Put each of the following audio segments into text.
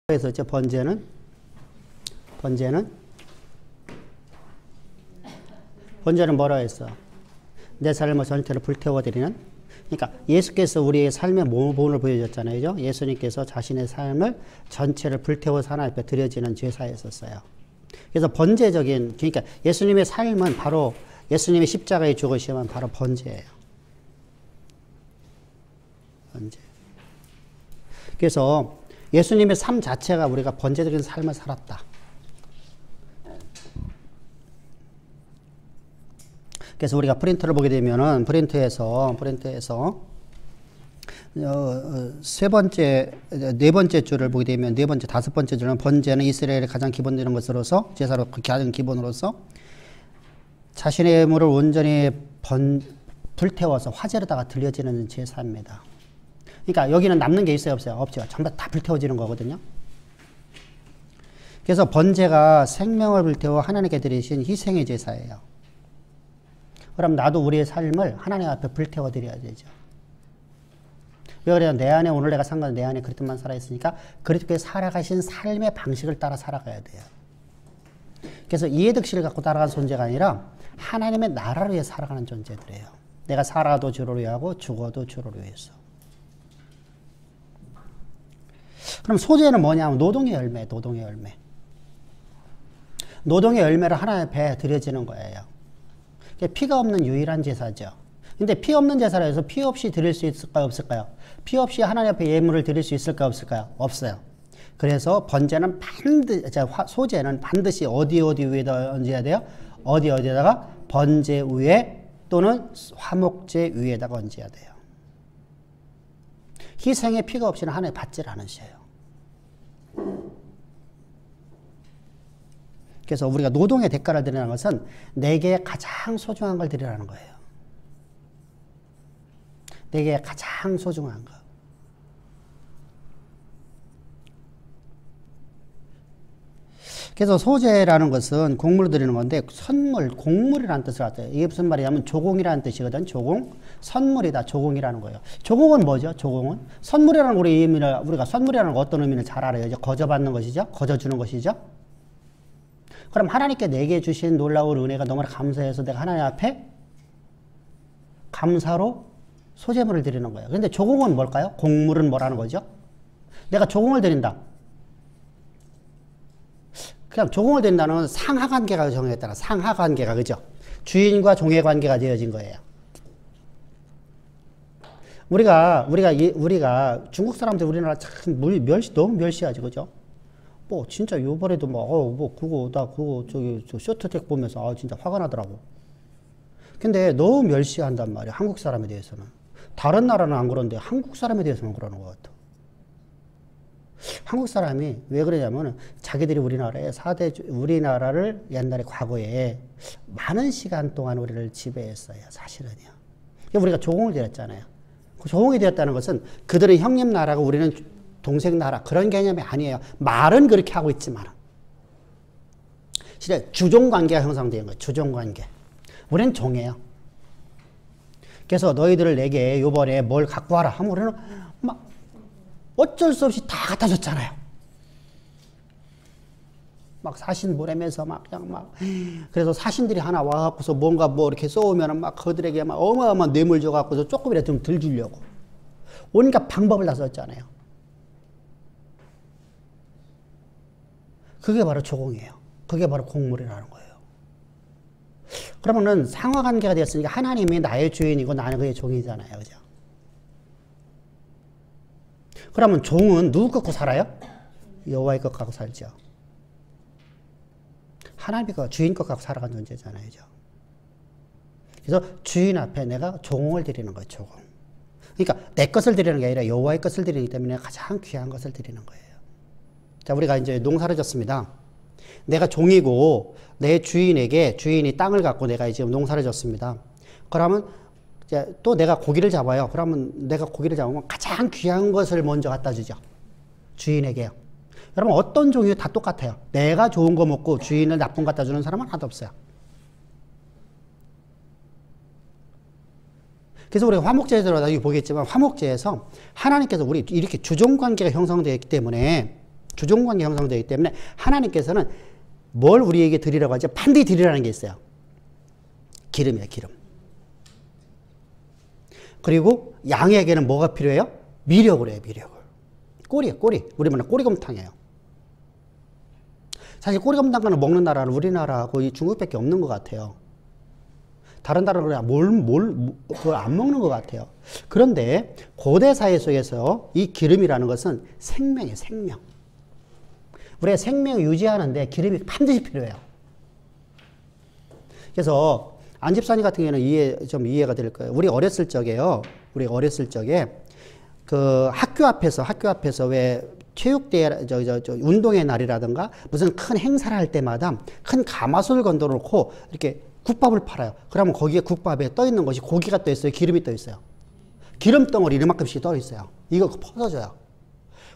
그래서 이제 번제는 뭐라 했어? 내 삶의 전체를 불태워드리는. 그러니까 예수께서 우리의 삶의 모범을 보여줬잖아요. 그죠? 예수님께서 자신의 삶을 전체를 불태워서 하나님 앞에 드려지는 제사였었어요. 그래서 번제적인, 그러니까 예수님의 삶은 바로 예수님의 십자가의 죽으심은 바로 번제예요. 번제. 그래서 예수님의 삶 자체가 우리가 번제적인 삶을 살았다. 그래서 우리가 프린터를 보게 되면은 프린터에서 네 번째 줄을 보게 되면 네 번째, 다섯 번째 줄은 번제는 이스라엘의 가장 기본되는 것으로서 제사로 가장 기본으로서 자신의 예물을 온전히 불태워서 화재로다가 들려지는 제사입니다. 그러니까 여기는 남는 게 있어요, 없어요? 없죠. 전부 다 불태워지는 거거든요. 그래서 번제가 생명을 불태워 하나님께 드리신 희생의 제사예요. 그럼 나도 우리의 삶을 하나님 앞에 불태워 드려야 되죠. 왜 그래요? 내 안에 오늘 내가 산 건 내 안에 그리스도만 살아있으니까 그리스도께 살아가신 삶의 방식을 따라 살아가야 돼요. 그래서 이해득실을 갖고 따라가는 존재가 아니라 하나님의 나라를 위해 살아가는 존재들이에요. 내가 살아도 주를 위하고 죽어도 주를 위해서. 그럼 소제는 뭐냐면 노동의 열매, 노동의 열매. 노동의 열매를 하나님 앞에 드려지는 거예요. 피가 없는 유일한 제사죠. 근데 피 없는 제사라 해서 피 없이 드릴 수 있을까요, 없을까요? 피 없이 하나님 앞에 예물을 드릴 수 있을까요, 없을까요? 없어요. 그래서 번제는 소제는 반드시 어디 위에다 얹어야 돼요? 어디에다가? 번제 위에 또는 화목제 위에다가 얹어야 돼요. 희생의 피가 없이는 하나님 받질 않으셔요. 그래서 우리가 노동의 대가를 드리는 것은 내게 가장 소중한 걸 드리라는 거예요. 내게 가장 소중한 거. 그래서 소제라는 것은 곡물을 드리는 건데 선물, 곡물이라는 뜻을 갖다. 이게 무슨 말이냐면 조공이라는 뜻이거든. 조공. 선물이다. 조공이라는 거예요. 조공은 뭐죠? 조공은? 선물이라는 우리가 선물이라는 거 어떤 의미를 잘 알아요. 이제 거저받는 것이죠. 거저주는 것이죠. 그럼 하나님께 내게 주신 놀라운 은혜가 너무나 감사해서 내가 하나님 앞에 감사로 소제물을 드리는 거예요. 그런데 조공은 뭘까요? 곡물은 뭐라는 거죠? 내가 조공을 드린다. 그냥 조공을 드린다는 상하관계가 정해졌다. 상하관계가, 그죠? 주인과 종의 관계가 되어진 거예요. 우리가 중국 사람들 우리나라 참 너무 멸시하지, 그죠? 뭐 진짜 요번에도 그거 쇼트트랙 보면서 진짜 화가 나더라고. 근데 너무 멸시한단 말이야, 한국 사람에 대해서는. 다른 나라는 안 그런데 한국 사람에 대해서는 그러는 것 같아. 한국 사람이 왜 그러냐면 자기들이 우리나라를 옛날에 과거에 많은 시간 동안 우리를 지배했어요, 사실은요. 우리가 조공을 드렸잖아요. 그 조공이 되었다는 것은 그들은 형님 나라고 우리는 동생 나라, 그런 개념이 아니에요. 말은 그렇게 하고 있지만 실제 주종관계가 형성된 거예요. 주종관계. 우리는 종이에요. 그래서 너희들을 내게 요번에 뭘 갖고 와라 하면 우리는 막 어쩔 수 없이 다 갖다 줬잖아요. 막 사신 보내면서 그래서 사신들이 하나 와갖고서 뭔가 이렇게 쏘면 막 그들에게 막 어마어마한 뇌물 줘갖고서 조금이라도 좀 덜 주려고 온갖 방법을 다 썼잖아요. 그게 바로 조공이에요. 그게 바로 곡물이라는 거예요. 그러면은 상하관계가 되었으니까 하나님이 나의 주인이고 나는 그의 종이잖아요. 그죠? 그러면 종은 누구 것 갖고 살아요? 여호와의 것 갖고 살죠. 하나님의 것, 주인 것 갖고 살아가는 존재잖아요. 그죠? 그래서 주인 앞에 내가 종을 드리는 거예요. 조공. 그러니까 내 것을 드리는 게 아니라 여호와의 것을 드리기 때문에 가장 귀한 것을 드리는 거예요. 자, 우리가 이제 농사를 졌습니다. 내가 종이고 내 주인이 땅을 갖고 내가 지금 농사를 졌습니다. 그러면 이제 또 내가 고기를 잡아요. 그러면 내가 고기를 잡으면 가장 귀한 것을 먼저 갖다 주죠. 주인에게요. 여러분 어떤 종이도 다 똑같아요. 내가 좋은 거 먹고 주인을 나쁜 거 갖다 주는 사람은 하나도 없어요. 그래서 우리가 화목제에 들어가다 보겠지만 화목제에서 하나님께서 우리 이렇게 주종관계가 형성되어 있기 때문에 주종관계 형성되기 때문에 하나님께서는 뭘 우리에게 드리라고 하죠? 반드시 드리라는 게 있어요. 기름이에요, 기름. 그리고 양에게는 뭐가 필요해요? 미력을 해요, 미력을. 꼬리예요, 꼬리. 우리 말은 꼬리곰탕이에요. 사실 꼬리곰탕을 먹는 나라는 우리나라하고 이 중국밖에 없는 것 같아요. 다른 나라는 그걸 안 먹는 것 같아요. 그런데 고대 사회 속에서 이 기름이라는 것은 생명이에요, 생명. 우리가 생명을 유지하는데 기름이 반드시 필요해요. 그래서 안 집사님 같은 경우에는 좀 이해가 될 거예요. 우리 어렸을 적에요. 우리 어렸을 적에 그 학교 앞에서 왜 체육대회, 운동의 날이라든가 무슨 큰 행사를 할 때마다 큰 가마솥을 건져 놓고 이렇게 국밥을 팔아요. 그러면 거기에 국밥에 떠 있는 것이 고기가 떠 있어요. 기름이 떠 있어요. 기름 덩어리 이만큼씩 떠 있어요. 이거 퍼서줘요.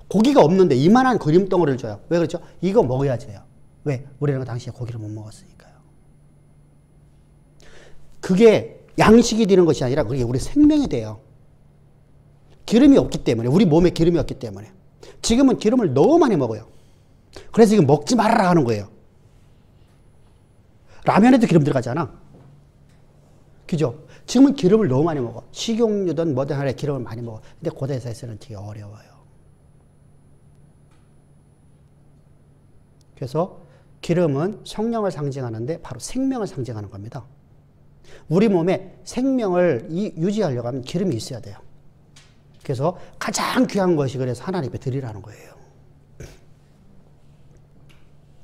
고기가 없는데 이만한 기름 덩어리를 줘요. 왜 그렇죠? 이거 먹어야지 돼요. 왜? 우리는 당시에 고기를 못 먹었으니까요. 그게 양식이 되는 것이 아니라 그게 우리 생명이 돼요. 기름이 없기 때문에, 우리 몸에 기름이 없기 때문에. 지금은 기름을 너무 많이 먹어요. 그래서 지금 먹지 말아라 하는 거예요. 라면에도 기름 들어가잖아. 그죠? 지금은 기름을 너무 많이 먹어. 식용유든 뭐든 하나에 기름을 많이 먹어. 근데 고대사에서는 되게 어려워요. 그래서 기름은 성령을 상징하는데 바로 생명을 상징하는 겁니다. 우리 몸에 생명을 유지하려고 하면 기름이 있어야 돼요. 그래서 가장 귀한 것이 그래서 하나님 앞에 드리라는 거예요.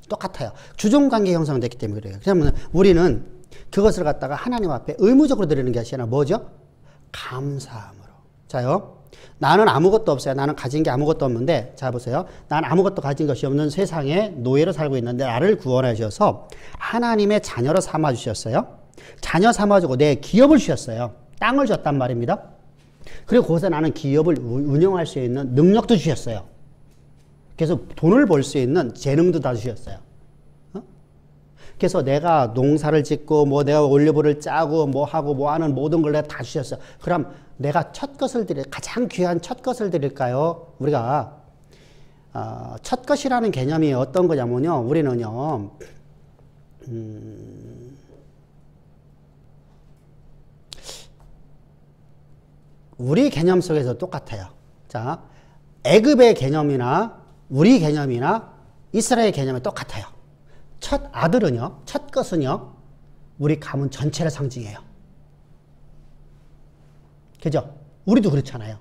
똑같아요. 주종관계 형성됐기 때문에 그래요. 그러면 우리는 그것을 갖다가 하나님 앞에 의무적으로 드리는 게 아니라 뭐죠? 감사함으로. 자요. 나는 아무것도 없어요. 나는 가진 게 아무것도 없는데, 자 보세요. 나는 아무것도 가진 것이 없는 세상에 노예로 살고 있는데 나를 구원하셔서 하나님의 자녀로 삼아주셨어요. 자녀 삼아주고 내 기업을 주셨어요. 땅을 줬단 말입니다. 그리고 거기서 나는 기업을 운영할 수 있는 능력도 주셨어요. 그래서 돈을 벌 수 있는 재능도 다 주셨어요. 그래서 내가 농사를 짓고 뭐 내가 올리브를 짜고 뭐 하고 뭐 하는 모든 걸 내가 다 주셨어요. 그럼 내가 첫 것을 가장 귀한 첫 것을 드릴까요? 우리가 첫 것이라는 개념이 어떤 거냐면요. 우리는요. 우리 개념 속에서 똑같아요. 자, 애굽의 개념이나 우리 개념이나 이스라엘 개념이 똑같아요. 첫 아들은요, 첫 것은요, 우리 가문 전체를 상징해요. 그죠? 우리도 그렇잖아요.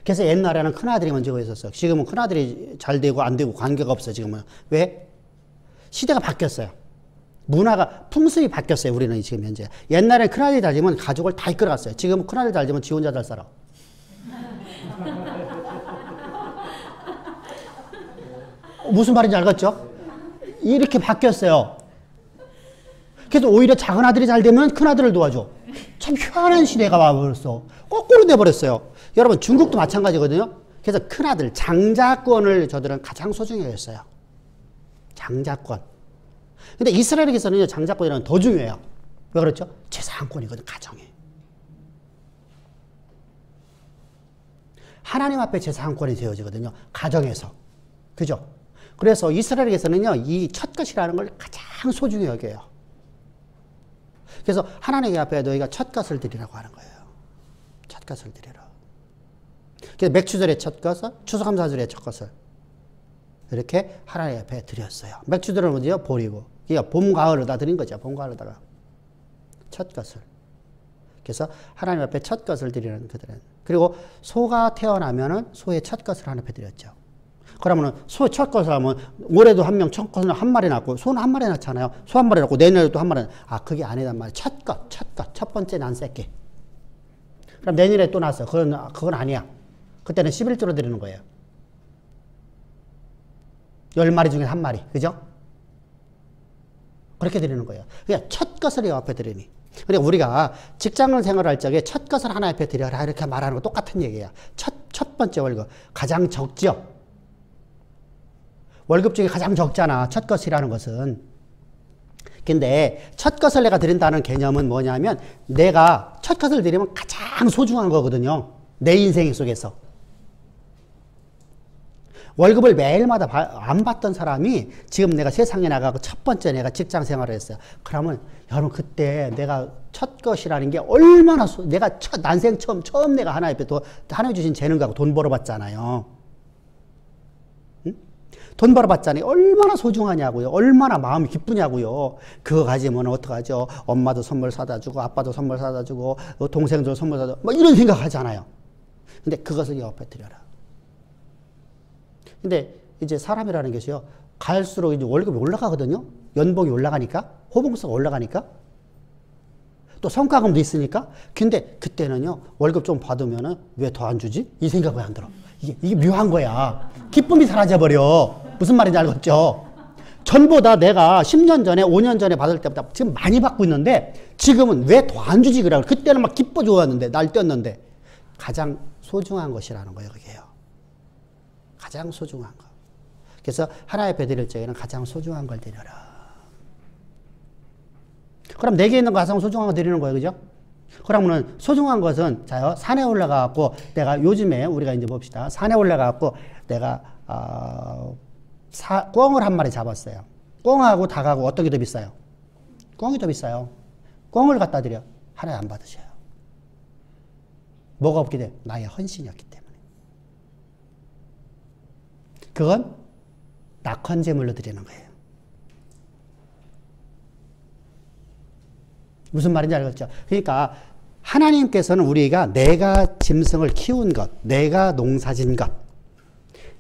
그래서 옛날에는 큰아들이 먼저 있었어요. 지금은 큰아들이 잘 되고 안 되고 관계가 없어요, 지금은. 왜? 시대가 바뀌었어요. 문화가, 풍습이 바뀌었어요, 우리는 지금 현재. 옛날에 큰아들이 잘 되면 가족을 다 이끌어갔어요. 지금은 큰아들이 잘 되면 지 혼자 잘 살아. 무슨 말인지 알겠죠? 이렇게 바뀌었어요. 그래서 오히려 작은 아들이 잘 되면 큰 아들을 도와줘. 참 희한한 시대가 와버렸어. 거꾸로 돼버렸어요. 여러분 중국도 마찬가지거든요. 그래서 큰 아들 장자권을 저들은 가장 소중히 여겼어요. 장자권. 근데 이스라엘에서는 장자권이라는 더 중요해요. 왜 그렇죠? 재산권이거든, 가정에. 하나님 앞에 재산권이 되어지거든요. 가정에서. 그죠? 그래서 이스라엘에서는요, 이 첫 것이라는 걸 가장 소중히 여겨요. 그래서 하나님 앞에 너희가 첫 것을 드리라고 하는 거예요. 첫 것을 드리라. 그래서 맥주절의 첫 것을, 추수감사절의 첫 것을 이렇게 하나님 앞에 드렸어요. 맥주절은 뭐죠? 보리고. 그러니까 봄, 가을을 다 드린 거죠. 봄, 가을에다가 첫 것을. 그래서 하나님 앞에 첫 것을 드리는 그들은. 그리고 소가 태어나면은 소의 첫 것을 하나님 앞에 드렸죠. 그러면은 소 첫 것을 하면 올해도 한 명 첫 것을 한 마리 낳고 소는 한 마리 낳잖아요. 소 한 마리 낳고 내년에도 한 마리. 그게 아니단 말이에요. 첫 것, 첫 번째 난 새끼. 그럼 내년에 또 낳았어. 그건 아니야. 그때는 11조로 드리는 거예요. 10마리 중에 한 마리. 그죠? 그렇게 드리는 거예요. 그냥 첫 것을 이 앞에 드리니. 그러니까 우리가 직장 생활할 적에 첫 것을 하나 앞에 드려라 이렇게 말하는 거 똑같은 얘기야. 첫 번째 월급. 가장 적죠. 월급 중에 가장 적잖아. 첫 것이라는 것은. 근데 첫 것을 내가 드린다는 개념은 뭐냐면 내가 첫 것을 드리면 가장 소중한 거거든요. 내 인생 속에서. 월급을 매일마다 안 받던 사람이 지금 내가 세상에 나가고 첫 번째 내가 직장 생활을 했어요. 그러면 여러분 그때 내가 첫 것이라는 게 얼마나 내가 난생 처음 내가 하나님 앞에 하나님 주신 재능 갖고 돈 벌어봤잖아요. 응? 돈 벌어봤잖아요. 얼마나 소중하냐고요. 얼마나 마음이 기쁘냐고요. 그거 가지면 어떡하죠. 엄마도 선물 사다 주고 아빠도 선물 사다 주고 동생도 선물 사다 주고 뭐 이런 생각 하잖아요. 근데 그것을 옆에 드려라. 근데 이제 사람이라는 것이요. 갈수록 이제 월급이 올라가거든요. 연봉이 올라가니까. 호봉수가 올라가니까. 또 성과금도 있으니까. 근데 그때는요. 월급 좀 받으면은 왜 더 안 주지? 이 생각이 안 들어. 이게 묘한 거야. 기쁨이 사라져버려. 무슨 말인지 알겠죠? 전보다 내가 10년 전에 5년 전에 받을 때보다 지금 많이 받고 있는데 지금은 왜 더 안 주지? 그래. 그때는 막 기뻐 좋았는데 날 뛰었는데 가장 소중한 것이라는 거예요. 그게요. 가장 소중한 거. 그래서 하나님 앞에 드릴 적에는 가장 소중한 걸 드려라. 그럼 내게 있는 거 가장 소중한 거 드리는 거예요. 그죠? 그러면은 소중한 것은 자요. 산에 올라가갖고 내가 요즘에 우리가 이제 봅시다. 산에 올라가갖고 내가 꿩을 한 마리 잡았어요. 꿩하고 닭하고 어떤 게 더 비싸요? 꿩이 더 비싸요. 꿩을 갖다 드려. 하나님 안 받으셔요. 뭐가 없기 때문에? 나의 헌신이었기 때문에. 그건 낙헌 제물로 드리는 거예요. 무슨 말인지 알겠죠? 그러니까 하나님께서는 우리가 내가 짐승을 키운 것, 내가 농사진 것,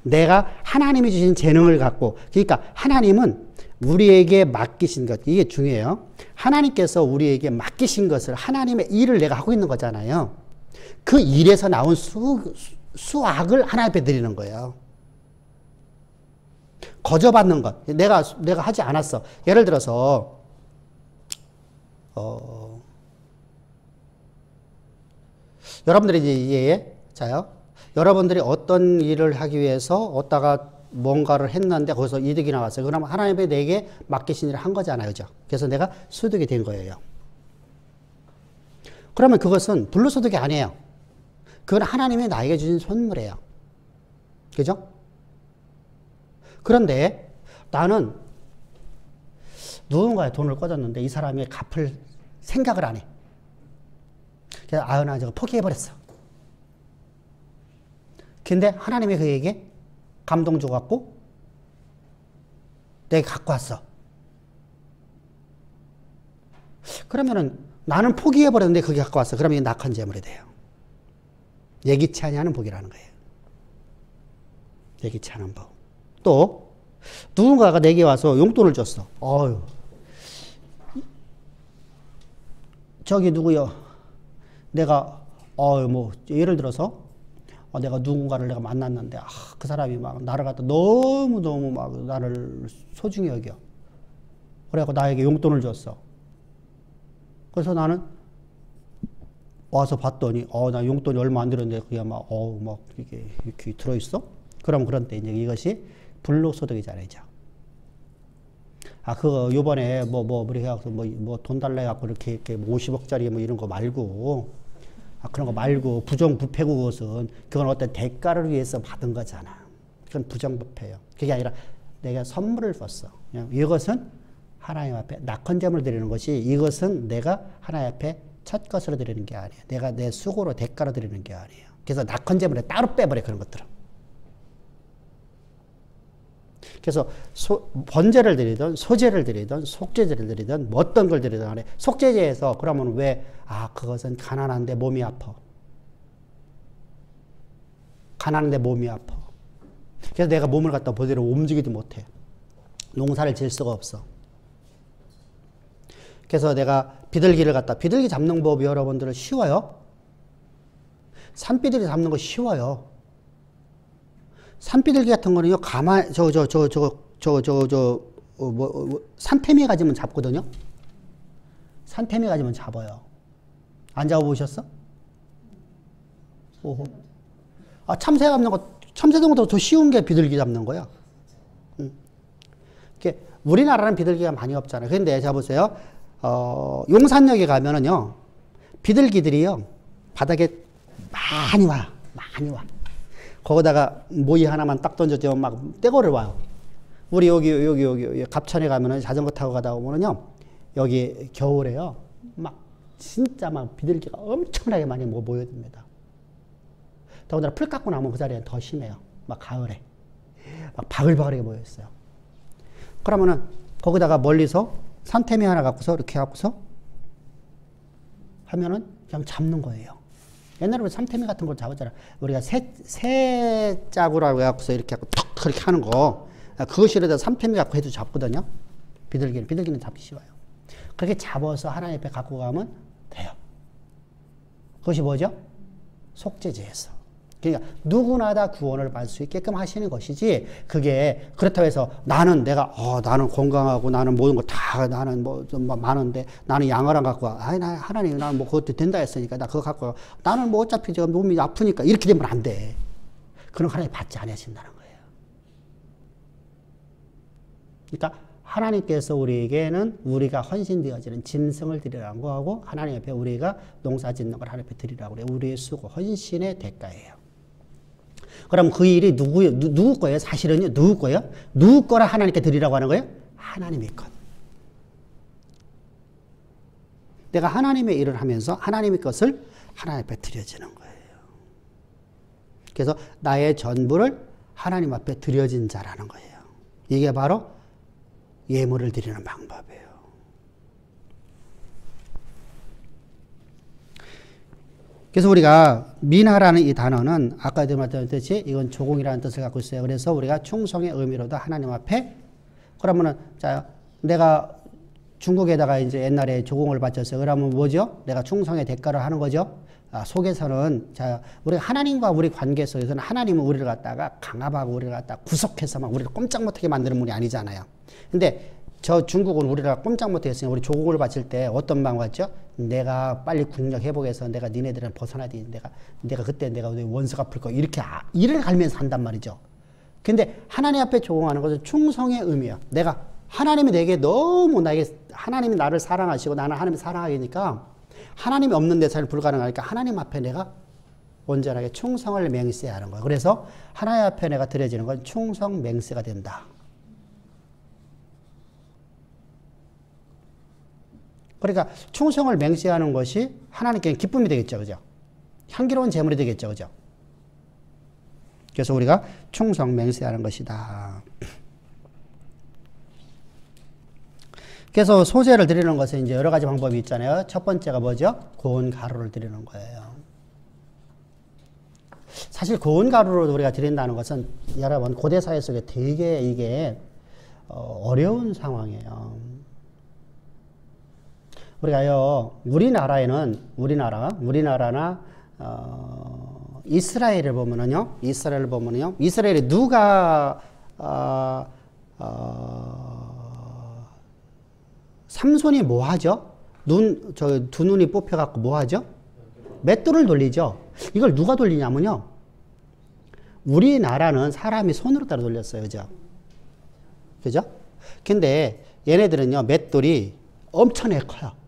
내가 하나님이 주신 재능을 갖고, 그러니까 하나님은 우리에게 맡기신 것, 이게 중요해요. 하나님께서 우리에게 맡기신 것을 하나님의 일을 내가 하고 있는 거잖아요. 그 일에서 나온 수확을 하나님 앞에 드리는 거예요. 거저받는 것. 내가 하지 않았어. 예를 들어서, 여러분들이 이제, 자요. 여러분들이 어떤 일을 하기 위해서 어디다가 뭔가를 했는데 거기서 이득이 나왔어요. 그러면 하나님이 내게 맡기신 일을 한 거잖아요. 그죠? 그래서 내가 소득이 된 거예요. 그러면 그것은 불로소득이 아니에요. 그건 하나님이 나에게 주신 선물이에요. 그죠? 그런데 나는 누군가의 돈을 꿔줬는데 이 사람이 갚을 생각을 안 해. 그래서 나 저거 포기해버렸어. 근데 하나님이 그에게 감동 줘갖고 내가 갖고 왔어. 그러면은 나는 포기해버렸는데 그게 갖고 왔어. 그러면 이게 낙헌 제물이 돼요. 예기치 아니하는 복이라는 거예요. 예기치 않은 복. 또 누군가가 내게 와서 용돈을 줬어. 저기 누구요? 내가 뭐 예를 들어서 내가 누군가를 내가 만났는데 그 사람이 막 나를 갖다 너무 막 나를 소중히 여겨. 그래갖고 나에게 용돈을 줬어. 그래서 나는 와서 봤더니 나 용돈이 얼마 안 들었는데 그게 막 이게 들어있어? 그럼 그런 때 이제 이것이 불로소득이잖아요. 그거 요번에 우리 해갖고 뭐 돈 달라 해갖고 이렇게 50억짜리 뭐 이런 거 말고 그런 거 말고 부정부패고 그것은 그건 어떤 대가를 위해서 받은 거잖아. 그건 부정부패예요. 그게 아니라 내가 선물을 줬어. 이것은 하나님 앞에 낙헌제물을 드리는 것이 이것은 내가 하나님 앞에 첫 것으로 드리는 게 아니에요. 내가 내 수고로 대가로 드리는 게 아니에요. 그래서 낙헌제물에 따로 빼버려 그런 것들은. 그래서 번제를 드리든 소제를 드리든 속제제를 드리든 뭐 어떤 걸 드리든 간에 속제제에서 그러면 왜 그것은 가난한데 몸이 아파. 가난한데 몸이 아파. 그래서 내가 몸을 갖다 그대로 움직이지 못해. 농사를 지을 수가 없어. 그래서 내가 비둘기 잡는 법이 여러분들은 쉬워요. 산비둘기 잡는 거 쉬워요. 산비둘기 같은 거는요, 산태미 가지면 잡거든요? 산태미 가지면 잡아요. 안 잡아보셨어? 오호. 참새 잡는 것보다 더 쉬운 게 비둘기 잡는 거야. 우리나라는 비둘기가 많이 없잖아요. 근데 잡으세요. 용산역에 가면은요, 비둘기들이요, 바닥에 많이 와. 거기다가 모이 하나만 딱 던져주면 막 떼고를 와요. 우리 여기 갑천에 가면은 자전거 타고 가다 보면은요, 여기 겨울에요, 막 진짜 막 비둘기가 엄청나게 많이 모여듭니다. 더군다나 풀 깎고 나면 그 자리에 더 심해요. 막 가을에. 막 바글바글하게 모여있어요. 그러면은 거기다가 멀리서 산태미 하나 갖고서 이렇게 갖고서 하면은 그냥 잡는 거예요. 옛날에 우리 산태미 같은 걸 잡았잖아. 우리가 새 짝으로 해갖고서 이렇게 하고 턱 그렇게 하는 거. 그것이라도 산태미 갖고 해도 잡거든요. 비둘기는 잡기 쉬워요. 그렇게 잡아서 하나님 앞에 갖고 가면 돼요. 그것이 뭐죠? 속죄제에서. 그러니까 누구나 다 구원을 받을 수 있게끔 하시는 것이지, 그게 그렇다고 해서 나는 건강하고 나는 모든 거 다 나는 뭐 좀 많은데 나는 양어랑 갖고 와. 아니, 하나님 나는 뭐 그것도 된다 했으니까 나 그거 갖고 와. 나는 뭐 어차피 제가 몸이 아프니까 이렇게 되면 안 돼. 그런 하나님 받지 않으신다는 거예요. 그러니까 하나님께서 우리에게는 우리가 헌신되어지는 짐승을 드리라고 하고, 하나님 앞에 우리가 농사 짓는 걸 하나님 앞에 드리라고 그래요. 우리의 수고, 헌신의 대가예요. 그럼 그 일이 누구 거예요? 사실은요, 누구 거예요? 누구 거라 하나님께 드리라고 하는 거예요? 하나님의 것. 내가 하나님의 일을 하면서 하나님의 것을 하나님 앞에 드려지는 거예요. 그래서 나의 전부를 하나님 앞에 드려진 자라는 거예요. 이게 바로 예물을 드리는 방법이에요. 그래서 우리가 민하라는 이 단어는 아까도 말씀드렸듯이 이건 조공이라는 뜻을 갖고 있어요. 그래서 우리가 충성의 의미로도 하나님 앞에, 그러면은 자, 내가 중국에다가 이제 옛날에 조공을 바쳤어요. 그러면 뭐죠? 내가 충성의 대가를 하는 거죠. 속에서는 자, 우리가 하나님과 우리 관계 속에서는 하나님은 우리를 갖다가 강압하고 우리를 갖다가 구속해서 막 우리를 꼼짝 못하게 만드는 분이 아니잖아요. 근데 저 중국은 우리가 꼼짝 못하게 했으니까 우리 조공을 바칠 때 어떤 마음 같죠? 내가 빨리 국력 회복해서 내가 니네들은 벗어나야 내가 그때 내가 원수 갚을 거, 이렇게 이를 갈면서 한단 말이죠. 근데 하나님 앞에 조공하는 것은 충성의 의미야. 내가 하나님이 내게 너무 하나님이 나를 사랑하시고 나는 하나님을 사랑하니까 하나님이 없는 내 삶이 불가능하니까 하나님 앞에 내가 온전하게 충성을 맹세해야 하는 거예요. 그래서 하나님 앞에 내가 드려지는 건 충성 맹세가 된다. 그러니까 충성을 맹세하는 것이 하나님께 기쁨이 되겠죠. 그죠? 향기로운 제물이 되겠죠. 그죠? 그래서 우리가 충성 맹세하는 것이다. 그래서 소제를 드리는 것은 이제 여러 가지 방법이 있잖아요. 첫 번째가 뭐죠? 고운 가루를 드리는 거예요. 사실 고운 가루를 우리가 드린다는 것은 여러분 고대 사회 속에 되게 이게 어려운 상황이에요. 우리가요, 우리나라나 이스라엘을 보면은요, 이스라엘에 누가 삼손이 뭐 하죠? 두 눈이 뽑혀갖고 뭐 하죠? 맷돌을 돌리죠. 이걸 누가 돌리냐면요, 우리나라는 사람이 손으로 따라 돌렸어요. 그죠? 근데 얘네들은요, 맷돌이 엄청나게 커요.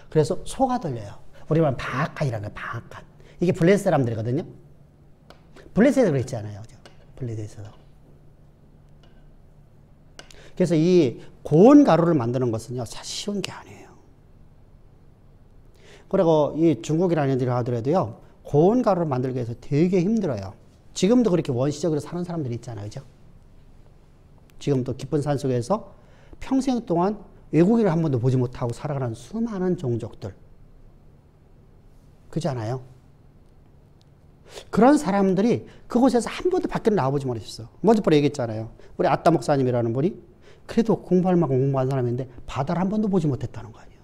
그래서 소가 돌려요. 우리 말은 방앗간이라는 거예요. 방앗간. 이게 블레셋 사람들이거든요. 블레셋에서 그랬잖아요. 블레셋에서. 그래서 이 고운 가루를 만드는 것은요, 사실 쉬운 게 아니에요. 그리고 이 중국이라는 애들이 하더라도요, 고운 가루를 만들기 위해서 되게 힘들어요. 지금도 그렇게 원시적으로 사는 사람들이 있잖아요. 그죠? 지금도 깊은 산 속에서 평생 동안 외국인을 한 번도 보지 못하고 살아가는 수많은 종족들. 그렇잖아요. 그런 사람들이 그곳에서 한 번도 밖에 나와보지 못했어요. 먼저 번에 얘기했잖아요. 우리 아따 목사님이라는 분이 그래도 공부할 만큼 공부한 사람인데 바다를 한 번도 보지 못했다는 거 아니에요.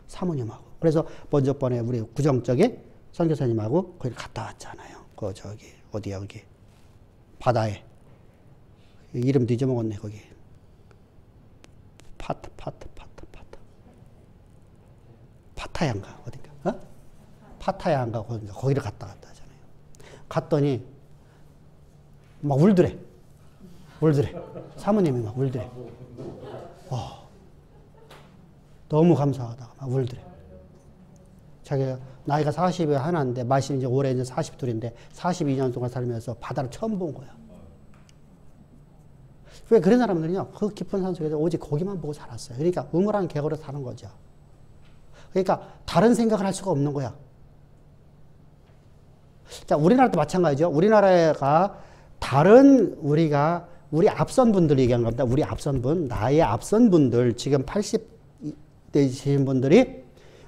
사모님하고. 그래서 먼저 번에 우리 구정적에 선교사님하고 거기 갔다 왔잖아요. 어디야, 여기. 바다에. 이름도 잊어먹었네, 거기. 파타야인가 어딘가, 파타야인가 거기를 갔다 하잖아요. 갔더니 막 울더래. 사모님이 막 울더래. 너무 감사하다가 막 울더래. 자기가 나이가 40이 하나인데 마신 이제 올해 이제 42인데 42년 동안 살면서 바다를 처음 본 거야. 왜 그런 사람들은요, 그 깊은 산 속에서 오직 고기만 보고 살았어요. 그러니까 우물한 계곡으로 사는 거죠. 그러니까 다른 생각을 할 수가 없는 거야. 자, 우리나라도 마찬가지죠. 우리나라가 다른 우리 앞선 분들 얘기하는 겁니다. 우리 앞선 분, 나의 앞선 분들, 지금 80대이신 분들이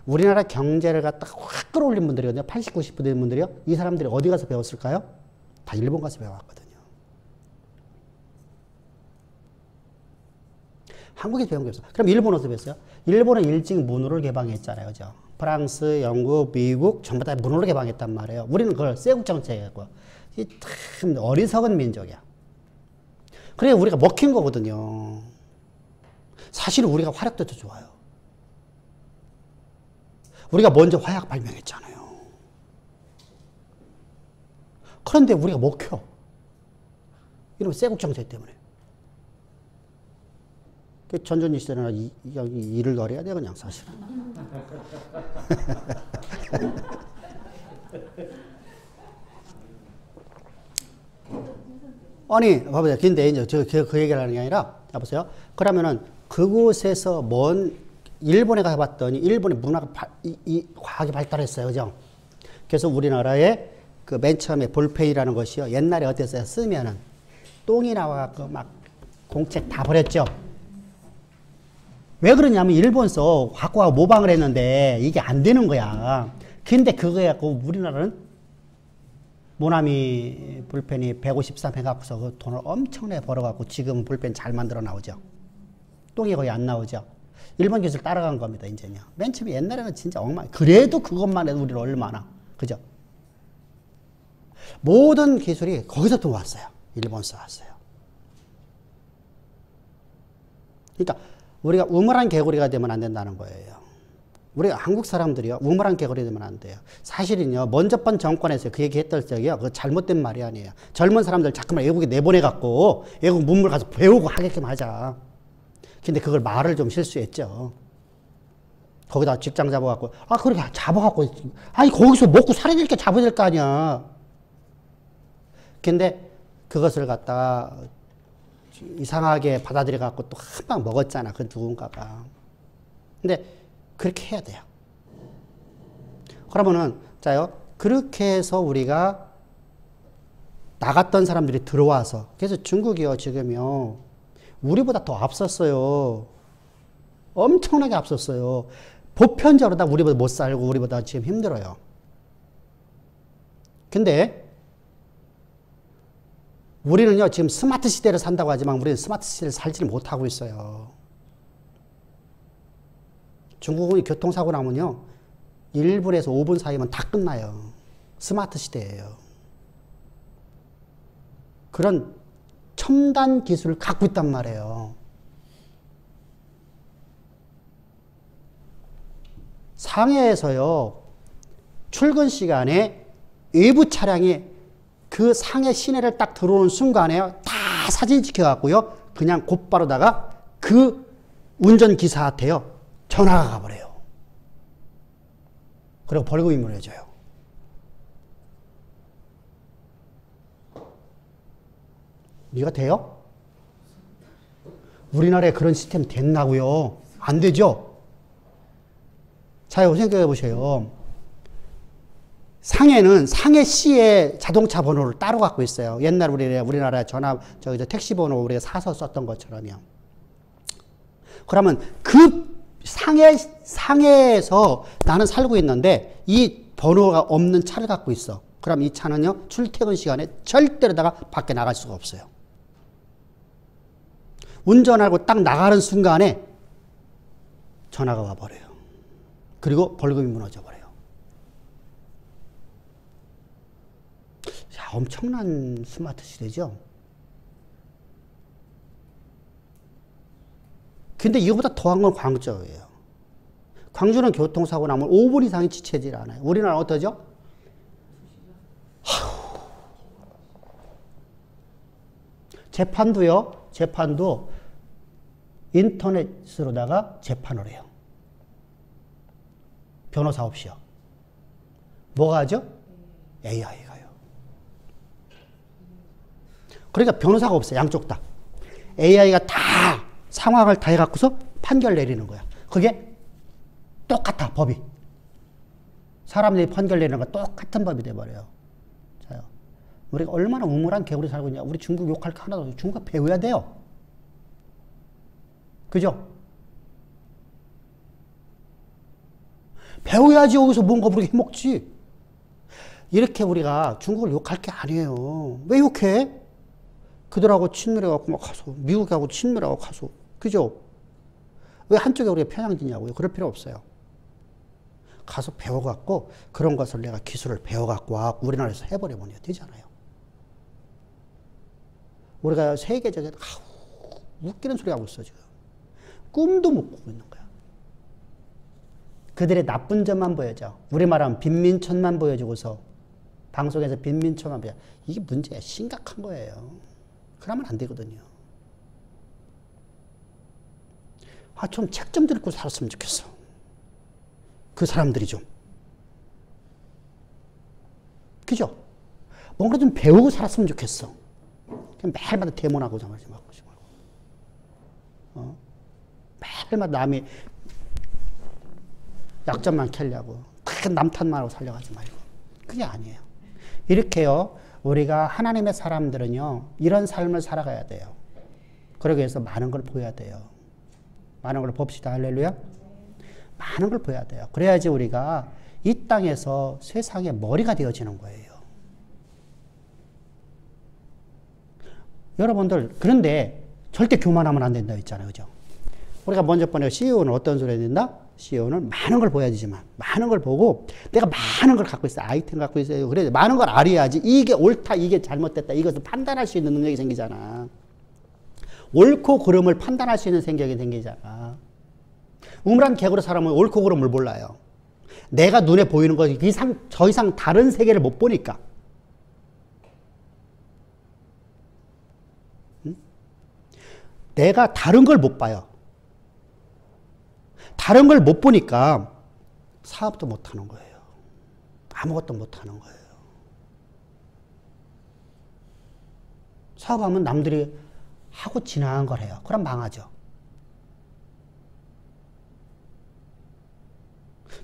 우리나라 경제를 갖다가 확 끌어올린 분들이거든요. 80, 90대 된 분들이요. 이 사람들이 어디 가서 배웠을까요? 다 일본 가서 배워왔거든요. 한국에서 배운 게 없어. 그럼 일본 어디서 배웠어요? 일본은 일찍 문호를 개방했잖아요. 그죠? 프랑스, 영국, 미국 전부 다 문호를 개방했단 말이에요. 우리는 그걸 쇠국정책이고 참 어리석은 민족이야. 그래 우리가 먹힌 거거든요. 사실은 우리가 화력도 더 좋아요. 우리가 먼저 화약 발명했잖아요. 그런데 우리가 먹혀. 이러면 쇠국정책 때문에. 전전이 시대나 일을 거려야 돼 그냥 사실은. 아니 봐보세요. 근데 이제 그 얘기를 하는 게 아니라 보세요. 그러면은 그곳에서 일본에 가봤더니 일본의 문화가 과학이 발달했어요, 그죠? 그래서 우리나라에 그 맨 처음에 볼펜이라는 것이요 옛날에 어땠어요? 쓰면은 똥이 나와갖고 막 공책 다 버렸죠. 왜 그러냐면 일본서 갖고 와서 모방을 했는데 이게 안 되는 거야. 근데 그거 해갖고 우리나라는 모나미 볼펜이 153 해갖고서 그 돈을 엄청나게 벌어갖고 지금 볼펜 잘 만들어 나오죠. 똥이 거의 안 나오죠. 일본 기술 따라간 겁니다, 이제는요. 맨 처음에 옛날에는 진짜 그래도 그것만 해도 우리는 얼마나. 그죠? 모든 기술이 거기서부터 왔어요. 일본서 왔어요. 그러니까 우리가 우물한 개구리가 되면 안 된다는 거예요. 우리 한국 사람들이요, 우물한 개구리 되면 안 돼요. 사실은요, 먼저번 정권에서 그 얘기 했던 적이요, 그 잘못된 말이 아니에요. 젊은 사람들 자꾸만 외국에 내보내갖고, 외국 문물 가서 배우고 하게끔 하자. 근데 그걸 말을 좀 실수했죠. 거기다 직장 잡아갖고, 그렇게 잡아갖고, 아니, 거기서 먹고 살아야 될 게 잡아야 될 거 아니야. 근데 그것을 갖다가 이상하게 받아들여갖고 또 한 방 먹었잖아. 그 누군가가. 근데 그렇게 해야 돼요. 그러면은, 자요. 그렇게 해서 우리가 나갔던 사람들이 들어와서, 그래서 중국이요, 지금요, 우리보다 더 앞섰어요. 엄청나게 앞섰어요. 보편적으로 다 우리보다 못 살고 우리보다 지금 힘들어요. 근데 우리는요, 지금 스마트 시대를 산다고 하지만 우리는 스마트 시대를 살지를 못하고 있어요. 중국은 교통사고 나면요, 1분에서 5분 사이면 다 끝나요. 스마트 시대예요. 그런 첨단 기술을 갖고 있단 말이에요. 상해에서요, 출근 시간에 외부 차량이 그 상해 시내를 딱 들어오는 순간에 다 사진 찍혀갖고요, 그냥 곧바로다가 그 운전기사한테요, 전화가 가버려요. 그리고 벌금이 물려줘요. 이해가 돼요? 우리나라에 그런 시스템 됐나고요? 안 되죠? 자, 생각해 보세요. 상해는 상해시의 자동차 번호를 따로 갖고 있어요. 옛날 우리나라 택시 번호 우리가 사서 썼던 것처럼요. 그러면 그 상해에서 나는 살고 있는데 이 번호가 없는 차를 갖고 있어. 그럼 이 차는요, 출퇴근 시간에 절대로다가 밖에 나갈 수가 없어요. 운전하고 딱 나가는 순간에 전화가 와버려요. 그리고 벌금이 무너져 버려요. 자, 엄청난 스마트 시대죠. 근데 이거보다 더한 건 광주예요. 광주는 교통사고 나면 5분 이상이 지체질 않아요. 우리나라는 어떠죠? 재판도 인터넷으로다가 재판을 해요. 변호사 없이요. 뭐가 하죠? AI가요. 그러니까 변호사가 없어요. 양쪽 다. AI가 다 상황을 다 해갖고서 판결 내리는 거야. 그게 똑같아, 법이. 사람들이 판결 내리는 거 똑같은 법이 돼버려요. 자요. 우리가 얼마나 우물한 개구리 살고 있냐. 우리 중국 욕할 거 하나도 없어요. 중국 배워야 돼요. 그죠? 배워야지 여기서 뭔가 우리가 해먹지. 이렇게 우리가 중국을 욕할 게 아니에요. 왜 욕해? 그들하고 친밀해갖고 막 가서, 미국하고 친밀하고 가서. 그죠? 왜 한쪽에 우리가 편향지냐고요? 그럴 필요 없어요. 가서 배워갖고 그런 것을 내가 기술을 배워갖고 와 우리나라에서 해버려보면 되잖아요. 우리가 세계적인 웃기는 소리 하고 있어 지금. 꿈도 못 꾸고 있는 거야. 그들의 나쁜 점만 보여줘. 우리 말하면 빈민촌만 보여주고서 방송에서 빈민촌만 보여. 이게 문제야. 심각한 거예요. 그러면 안 되거든요. 좀 책 좀 읽고 살았으면 좋겠어. 그 사람들이 좀. 그죠? 뭔가 좀 배우고 살았으면 좋겠어. 그냥 매일마다 대문하고 장하지 말고. 매일마다 남이 약점만 캐려고. 큰 남탓만 하고 살려가지 말고. 그게 아니에요. 이렇게요. 우리가 하나님의 사람들은요. 이런 삶을 살아가야 돼요. 그러기 위해서 많은 걸 보여야 돼요. 많은 걸 봅시다. 할렐루야. 많은 걸 보여야 돼요. 그래야지 우리가 이 땅에서 세상의 머리가 되어지는 거예요. 여러분들 그런데 절대 교만하면 안 된다 했잖아요. 그죠? 우리가 먼저 번에 CEO는 어떤 소리 해야 된다? CEO는 많은 걸 보여야 되지만 많은 걸 보고 내가 많은 걸 갖고 있어요. 아이템 갖고 있어요. 그래 많은 걸 알아야지 이게 옳다 이게 잘못됐다 이것을 판단할 수 있는 능력이 생기잖아. 옳고 그름을 판단할 수 있는 생각이 생기잖아. 우물한 개구리 사람은 옳고 그름을 몰라요. 내가 눈에 보이는 것 이상 저 이상 다른 세계를 못 보니까. 응? 내가 다른 걸 못 봐요. 다른 걸 못 보니까 사업도 못 하는 거예요. 아무것도 못 하는 거예요. 사업하면 남들이 하고 지나간 걸 해요. 그럼 망하죠.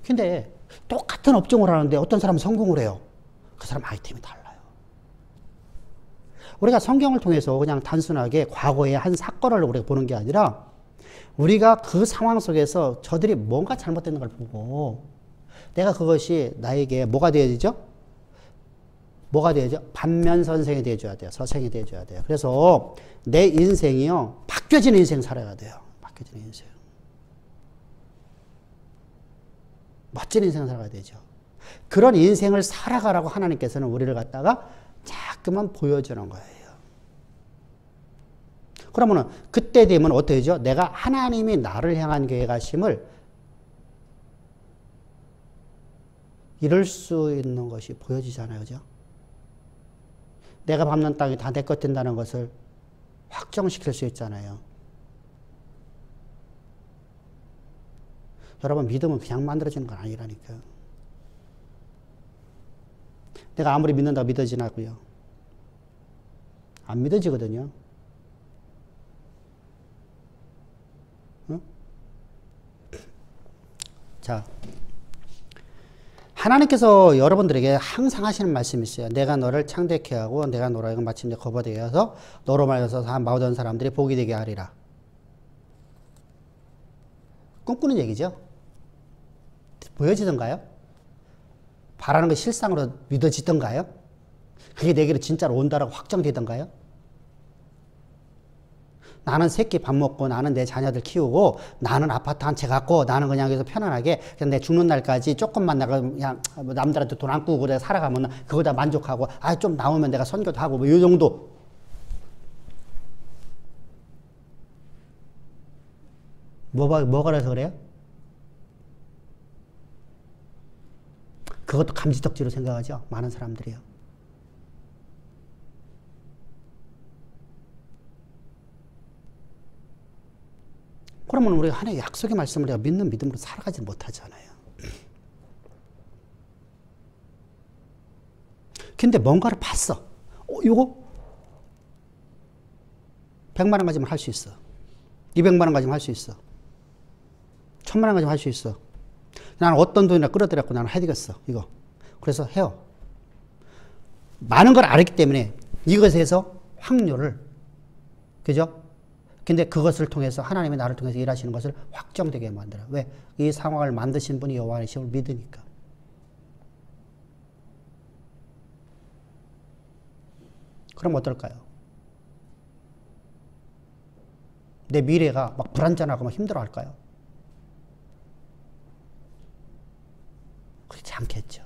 근데 똑같은 업종을 하는데 어떤 사람은 성공을 해요. 그 사람 아이템이 달라요. 우리가 성경을 통해서 그냥 단순하게 과거의 한 사건을 우리가 보는 게 아니라 우리가 그 상황 속에서 저들이 뭔가 잘못되는 걸 보고 내가 그것이 나에게 뭐가 되어야죠? 뭐가 되어야죠? 반면 선생이 되어줘야 돼요. 서생이 되어줘야 돼요. 그래서 내 인생이요. 바뀌어지는 인생 살아야 돼요. 바뀌어지는 인생. 멋진 인생을 살아가야 되죠. 그런 인생을 살아가라고 하나님께서는 우리를 갖다가 자꾸만 보여주는 거예요. 그러면은 그때 되면 어떻게 되죠? 내가 하나님이 나를 향한 계획하심을 이룰 수 있는 것이 보여지잖아요. 그죠? 내가 밟는 땅이 다 내 것 된다는 것을 확정시킬 수 있잖아요. 여러분 믿음은 그냥 만들어지는 건 아니라니까요. 내가 아무리 믿는다고 믿어지나고요. 안 믿어지거든요. 응? 자, 하나님께서 여러분들에게 항상 하시는 말씀이 있어요. 내가 너를 창대케 하고 내가 너로 마침내 거버되게 해서 너로 말해서 모든 사람들이 복이 되게 하리라. 꿈꾸는 얘기죠. 보여지던가요? 바라는 거 실상으로 믿어지던가요? 그게 내게로 진짜로 온다라고 확정되던가요? 나는 새끼 밥 먹고 나는 내 자녀들 키우고 나는 아파트 한 채 갖고 나는 그냥 여기서 편안하게 그냥 내 죽는 날까지 조금만 내가 그냥 남들한테 돈 안 꾸고 내가 살아가면 그거다 만족하고 좀 나오면 내가 선교도 하고 뭐 이 정도. 뭐가 그래서 그래요? 그것도 감지덕지로 생각하죠. 많은 사람들이요. 그러면 우리가 하나님의 약속의 말씀을 믿는 믿음으로 살아가지 못하잖아요. 근데 뭔가를 봤어. 이거 100만 원 가지면 할 수 있어. 200만 원 가지면 할 수 있어. 1000만 원 가지면 할 수 있어. 나는 어떤 돈이나 끌어들였고 나는 해야겠어. 이거. 그래서 해요. 많은 걸 알았기 때문에 이것에서 확률을, 그죠? 근데 그것을 통해서 하나님이 나를 통해서 일하시는 것을 확정되게 만들어. 왜? 이 상황을 만드신 분이 여호와의 힘을 믿으니까. 그럼 어떨까요? 내 미래가 막 불안전하고 막 힘들어할까요? 그렇지 않겠죠.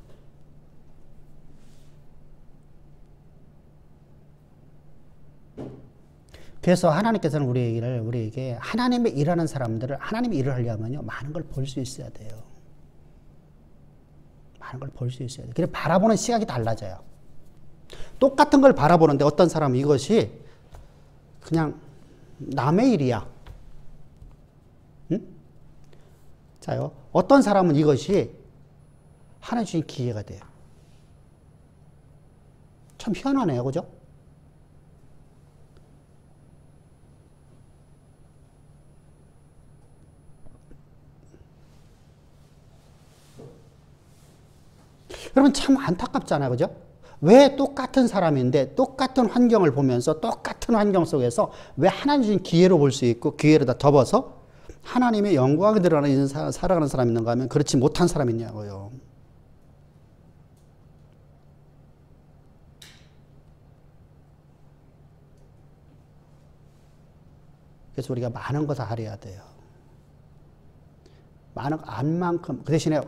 그래서 하나님께서는 우리에게 하나님의 일하는 사람들을, 하나님의 일을 하려면요, 많은 걸 볼 수 있어야 돼요. 많은 걸 볼 수 있어야 돼요. 그래서 바라보는 시각이 달라져요. 똑같은 걸 바라보는데 어떤 사람은 이것이 그냥 남의 일이야. 응? 자요. 어떤 사람은 이것이 하나님 주신 기회가 돼요. 참 희한하네요. 그죠? 여러분 참 안타깝잖아요. 그죠? 왜 똑같은 사람인데 똑같은 환경을 보면서 똑같은 환경 속에서 왜 하나님 주신 기회로 볼 수 있고 기회를 다 접어서 하나님의 영광이 드러나는 살아가는 사람이 있는가 하면 그렇지 못한 사람이 있냐고요. 그래서 우리가 많은 것을 알아야 돼요. 많은 안만큼 그 대신에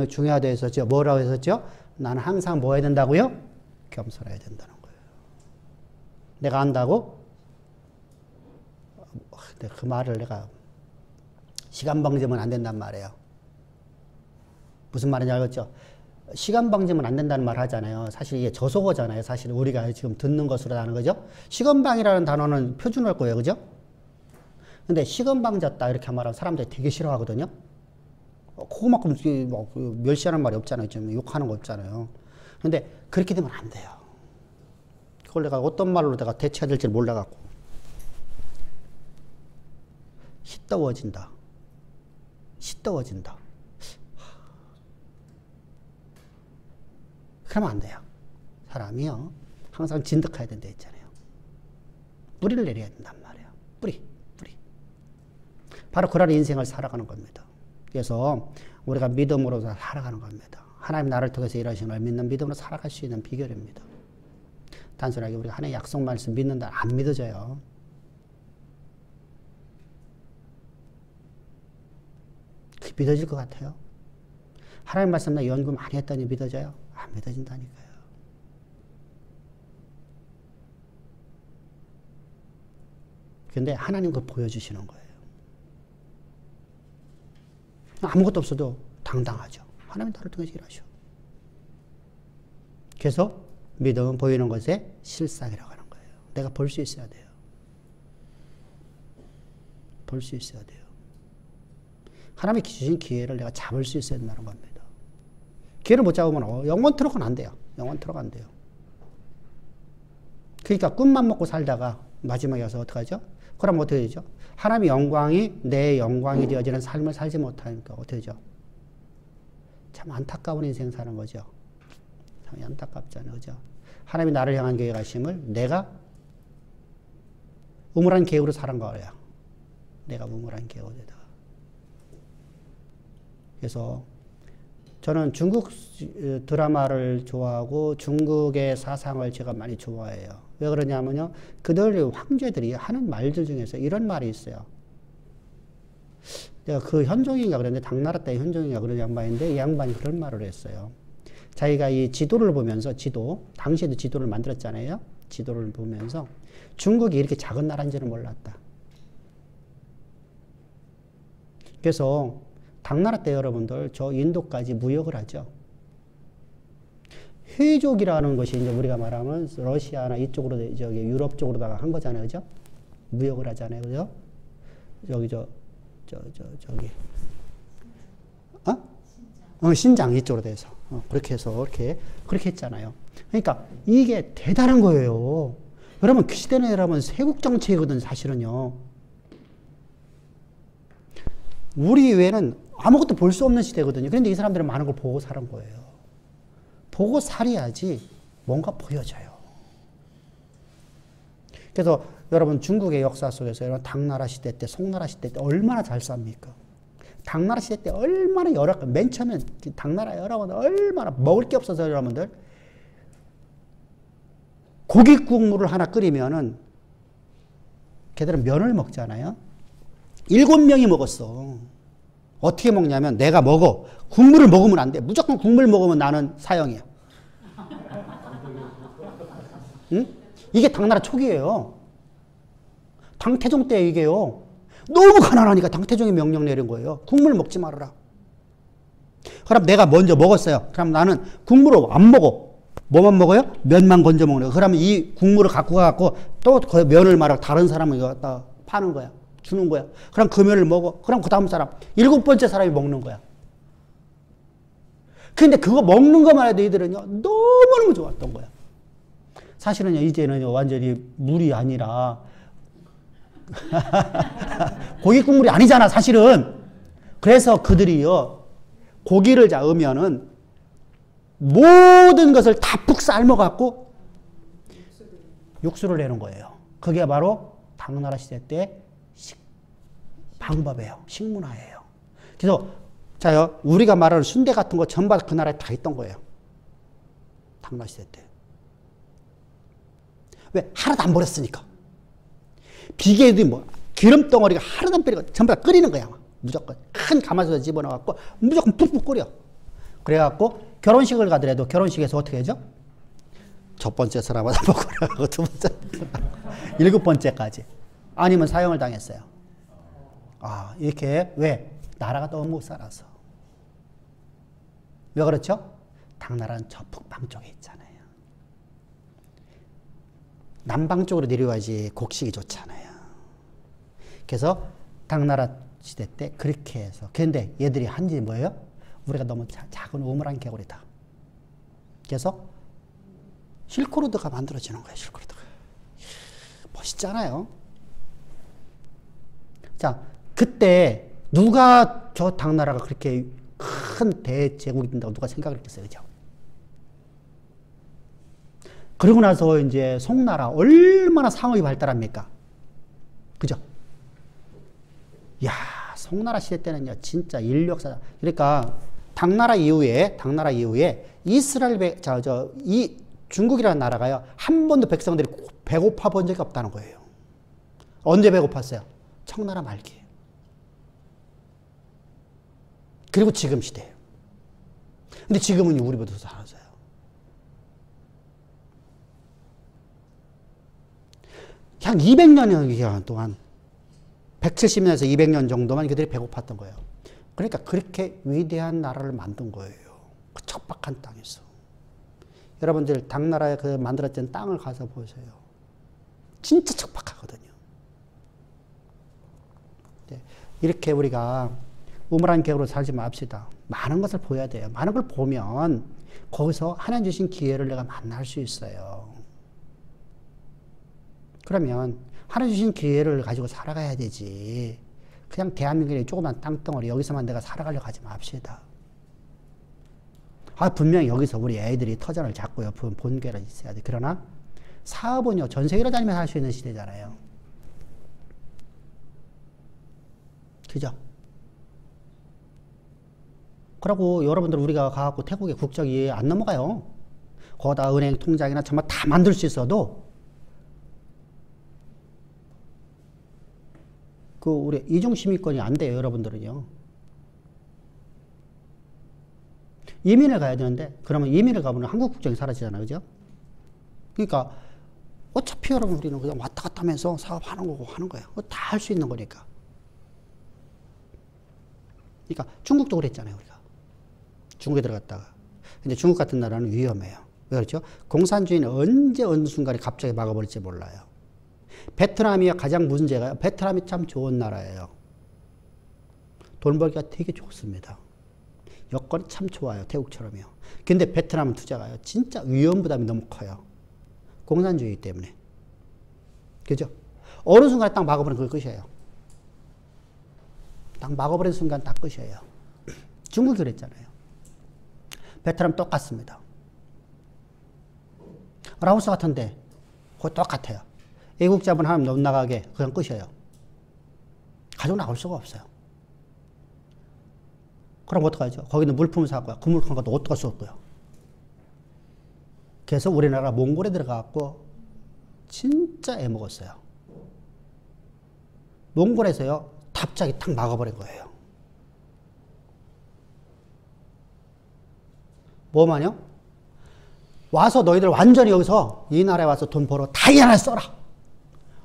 중요하다 했었죠. 뭐라고 했었죠? 나는 항상 뭐 해야 된다고요? 겸손해야 된다는 거예요. 내가 안다고? 근데 그 말을 내가 시간 방지면 안 된단 말이에요. 무슨 말인지 알겠죠? 시간 방지면 안 된다는 말 하잖아요. 사실 이게 저속어잖아요. 사실 우리가 지금 듣는 것으로 하는 거죠. 시간방이라는 단어는 표준어일 거예요. 그죠? 근데 시간방졌다 이렇게 말하면 사람들이 되게 싫어하거든요. 그거만큼 멸시하는 말이 없잖아요. 좀 욕하는 거 없잖아요. 근데 그렇게 되면 안 돼요. 그걸 내가 어떤 말로 내가 대체해야 될지 몰라갖고. 시ጠ워진다. 시ጠ워진다. 그러면 안 돼요. 사람이요. 항상 진득해야 된다 했잖아요. 뿌리를 내려야 된단 말이에요. 뿌리. 바로 그런 인생을 살아가는 겁니다. 그래서 우리가 믿음으로 살아가는 겁니다. 하나님 나를 통해서 일하시는 걸 믿는 믿음으로 살아갈 수 있는 비결입니다. 단순하게 우리가 하나님의 약속 말씀 믿는다 안 믿어져요. 그게 믿어질 것 같아요. 하나님 말씀 나 연구 많이 했더니 믿어져요? 안 믿어진다니까요. 근데 하나님 그걸 보여주시는 거예요. 아무것도 없어도 당당하죠. 하나님 나를 통해서 일하셔. 그래서 믿음은 보이는 것의 실상이라고 하는 거예요. 내가 볼 수 있어야 돼요. 볼 수 있어야 돼요. 하나님이 주신 기회를 내가 잡을 수 있어야 된다는 겁니다. 기회를 못 잡으면 영원토록은 안 돼요. 영원토록 안 돼요. 그러니까 꿈만 먹고 살다가 마지막에 와서 어떡하죠? 그럼 어떻게 되죠? 하나님의 영광이 내 영광이 되어지는 삶을 살지 못하니까 어떻게 되죠? 참 안타까운 인생 사는 거죠. 참 안타깝잖아요. 그죠? 하나님이 나를 향한 계획하심을 내가 우물한 계획으로 사는 거예요. 내가 우물한 계획에다가. 그래서 저는 중국 드라마를 좋아하고 중국의 사상을 제가 많이 좋아해요. 왜 그러냐면요. 그들 황제들이 하는 말들 중에서 이런 말이 있어요. 내가 그 현종인가 그랬는데 당나라 때 현종인가 그런 양반인데 이 양반이 그런 말을 했어요. 자기가 이 지도를 보면서 당시에도 지도를 만들었잖아요. 지도를 보면서 중국이 이렇게 작은 나라인지는 몰랐다. 그래서 당나라 때 여러분들 저 인도까지 무역을 하죠. 회족이라는 것이 이제 우리가 말하면 러시아나 이쪽으로 저기 유럽 쪽으로다가 한 거잖아요. 그죠? 무역을 하잖아요. 그죠? 저기 신장 이쪽으로 돼서 그렇게 해서 그렇게 했잖아요. 그러니까 이게 대단한 거예요. 여러분 그 시대는 여러분 세국 정치거든 사실은요. 우리 외에는 아무것도 볼 수 없는 시대거든요. 그런데 이 사람들은 많은 걸 보고 사는 거예요. 보고 살아야지 뭔가 보여져요. 그래서 여러분 중국의 역사 속에서 여러분 당나라 시대 때, 송나라 시대 때 얼마나 잘 삽니까? 당나라 시대 때 얼마나 맨 처음에 당나라 여러분 얼마나 먹을 게 없어서 여러분들 고기 국물을 하나 끓이면은 걔들은 면을 먹잖아요. 7명이 먹었어. 어떻게 먹냐면 내가 먹어. 국물을 먹으면 안 돼. 무조건 국물 먹으면 나는 사형이야. 응? 이게 당나라 초기예요. 당태종 때 이게요. 너무 가난하니까 당태종이 명령 내린 거예요. 국물 먹지 말아라. 그럼 내가 먼저 먹었어요. 그럼 나는 국물을 안 먹어. 뭐만 먹어요? 면만 건져 먹는 거예요. 그러면 이 국물을 갖고 가고 또 그 면을 말아 다른 사람을 갖다 파는 거야. 주는 거야. 그럼 그 면을 먹어. 그럼 그 다음 사람, 7번째 사람이 먹는 거야. 근데 그거 먹는 것만 해도 이들은요, 너무너무 좋았던 거야. 사실은요, 이제는 완전히 물이 아니라, 고기 국물이 아니잖아, 사실은. 그래서 그들이요, 고기를 잡으면은 모든 것을 다 푹 삶아갖고 육수를 내는 거예요. 그게 바로 당나라 시대 때 방법이에요. 식문화예요. 그래서 자요 우리가 말하는 순대 같은 거 전부 그 나라에 다 있던 거예요. 당나라 시대 때. 왜? 하나도 안 버렸으니까. 비계도 뭐 기름 덩어리가 하나도 안 버리고 전부 다 끓이는 거야. 무조건 큰 가마솥에 집어넣어갖고 무조건 푹푹 끓여. 그래갖고 결혼식을 가더라도 결혼식에서 어떻게 하죠? 첫 번째 사람마다 먹으라고 두 번째 7번째까지. 아니면 사형을 당했어요. 이렇게 왜? 나라가 너무 못 살아서. 왜 그렇죠? 당나라는 저 북방 쪽에 있잖아요. 남방 쪽으로 내려와야지 곡식이 좋잖아요. 그래서 당나라 시대 때 그렇게 해서. 그런데 얘들이 한 짓이 뭐예요? 우리가 너무 작은 우물안 개구리다. 그래서 실크로드가 만들어지는 거예요. 실크로드가. 멋있잖아요. 자, 그때 누가 저 당나라가 그렇게 큰 대제국이 된다고 누가 생각을 했겠어요. 그죠? 그러고 나서 이제 송나라 얼마나 상업이 발달합니까? 그죠? 야, 송나라 시대 때는요, 진짜 인력사. 그러니까 당나라 이후에 이스라엘, 이 중국이라는 나라가요, 한 번도 백성들이 배고파 본 적이 없다는 거예요. 언제 배고팠어요? 청나라 말기에. 그리고 지금 시대예요. 근데 지금은 우리보다 더 살아서요. 한 200년 기간 동안 170년에서 200년 정도만 그들이 배고팠던 거예요. 그러니까 그렇게 위대한 나라를 만든 거예요. 그 척박한 땅에서. 여러분들 당나라에 그 만들었던 땅을 가서 보세요. 진짜 척박하거든요. 네. 이렇게 우리가 우물안 개구로 살지 맙시다. 많은 것을 보여야 돼요. 많은 걸 보면 거기서 하나님 주신 기회를 내가 만날 수 있어요. 그러면 하나님 주신 기회를 가지고 살아가야 되지. 그냥 대한민국의 조그만 땅덩어리 여기서만 내가 살아가려고 하지 맙시다. 분명히 여기서 우리 애들이 터전을 잡고요. 본계를 있어야 돼. 그러나 사업은요. 전 세계로 다니면서 할 수 있는 시대잖아요. 그죠? 그러고 여러분들 우리가 가갖고 태국의 국적이 안 넘어가요. 거기다 은행 통장이나 정말 다 만들 수 있어도 우리 이중시민권이 안 돼요. 여러분들은요. 이민을 가야 되는데 그러면 이민을 가면 한국 국적이 사라지잖아요. 그죠? 그러니까 어차피 여러분 우리는 그냥 왔다 갔다 하면서 사업하는 거고 하는 거예요. 다 할 수 있는 거니까. 그러니까 중국도 그랬잖아요. 우리가. 중국에 들어갔다가. 근데 중국 같은 나라는 위험해요. 왜 그렇죠? 공산주의는 언제 어느 순간에 갑자기 막아버릴지 몰라요. 베트남이 가장 문제가요. 베트남이 참 좋은 나라예요. 돈 벌기가 되게 좋습니다. 여건이 참 좋아요. 태국처럼요. 근데 베트남은 투자가요. 진짜 위험 부담이 너무 커요. 공산주의 때문에. 그죠? 어느 순간에 딱 막아버리면 그게 끝이에요. 딱 막아버린 순간 딱 끝이에요. 중국이 그랬잖아요. 베트남 똑같습니다. 라오스 같은데 그거 똑같아요. 외국 자본 하나 못 나가게 그냥 끝이에요. 가지고 나올 수가 없어요. 그럼 어떡하죠? 거기는 물품 사고요. 그 물품 가도 어떡할 수 없고요. 그래서 우리나라가 몽골에 들어가갖고 진짜 애먹었어요. 몽골에서요, 갑자기 탁 막아버린 거예요. 뭐만요? 와서 너희들 완전히 여기서 이 나라에 와서 돈 벌어 다 이 나라에 써라.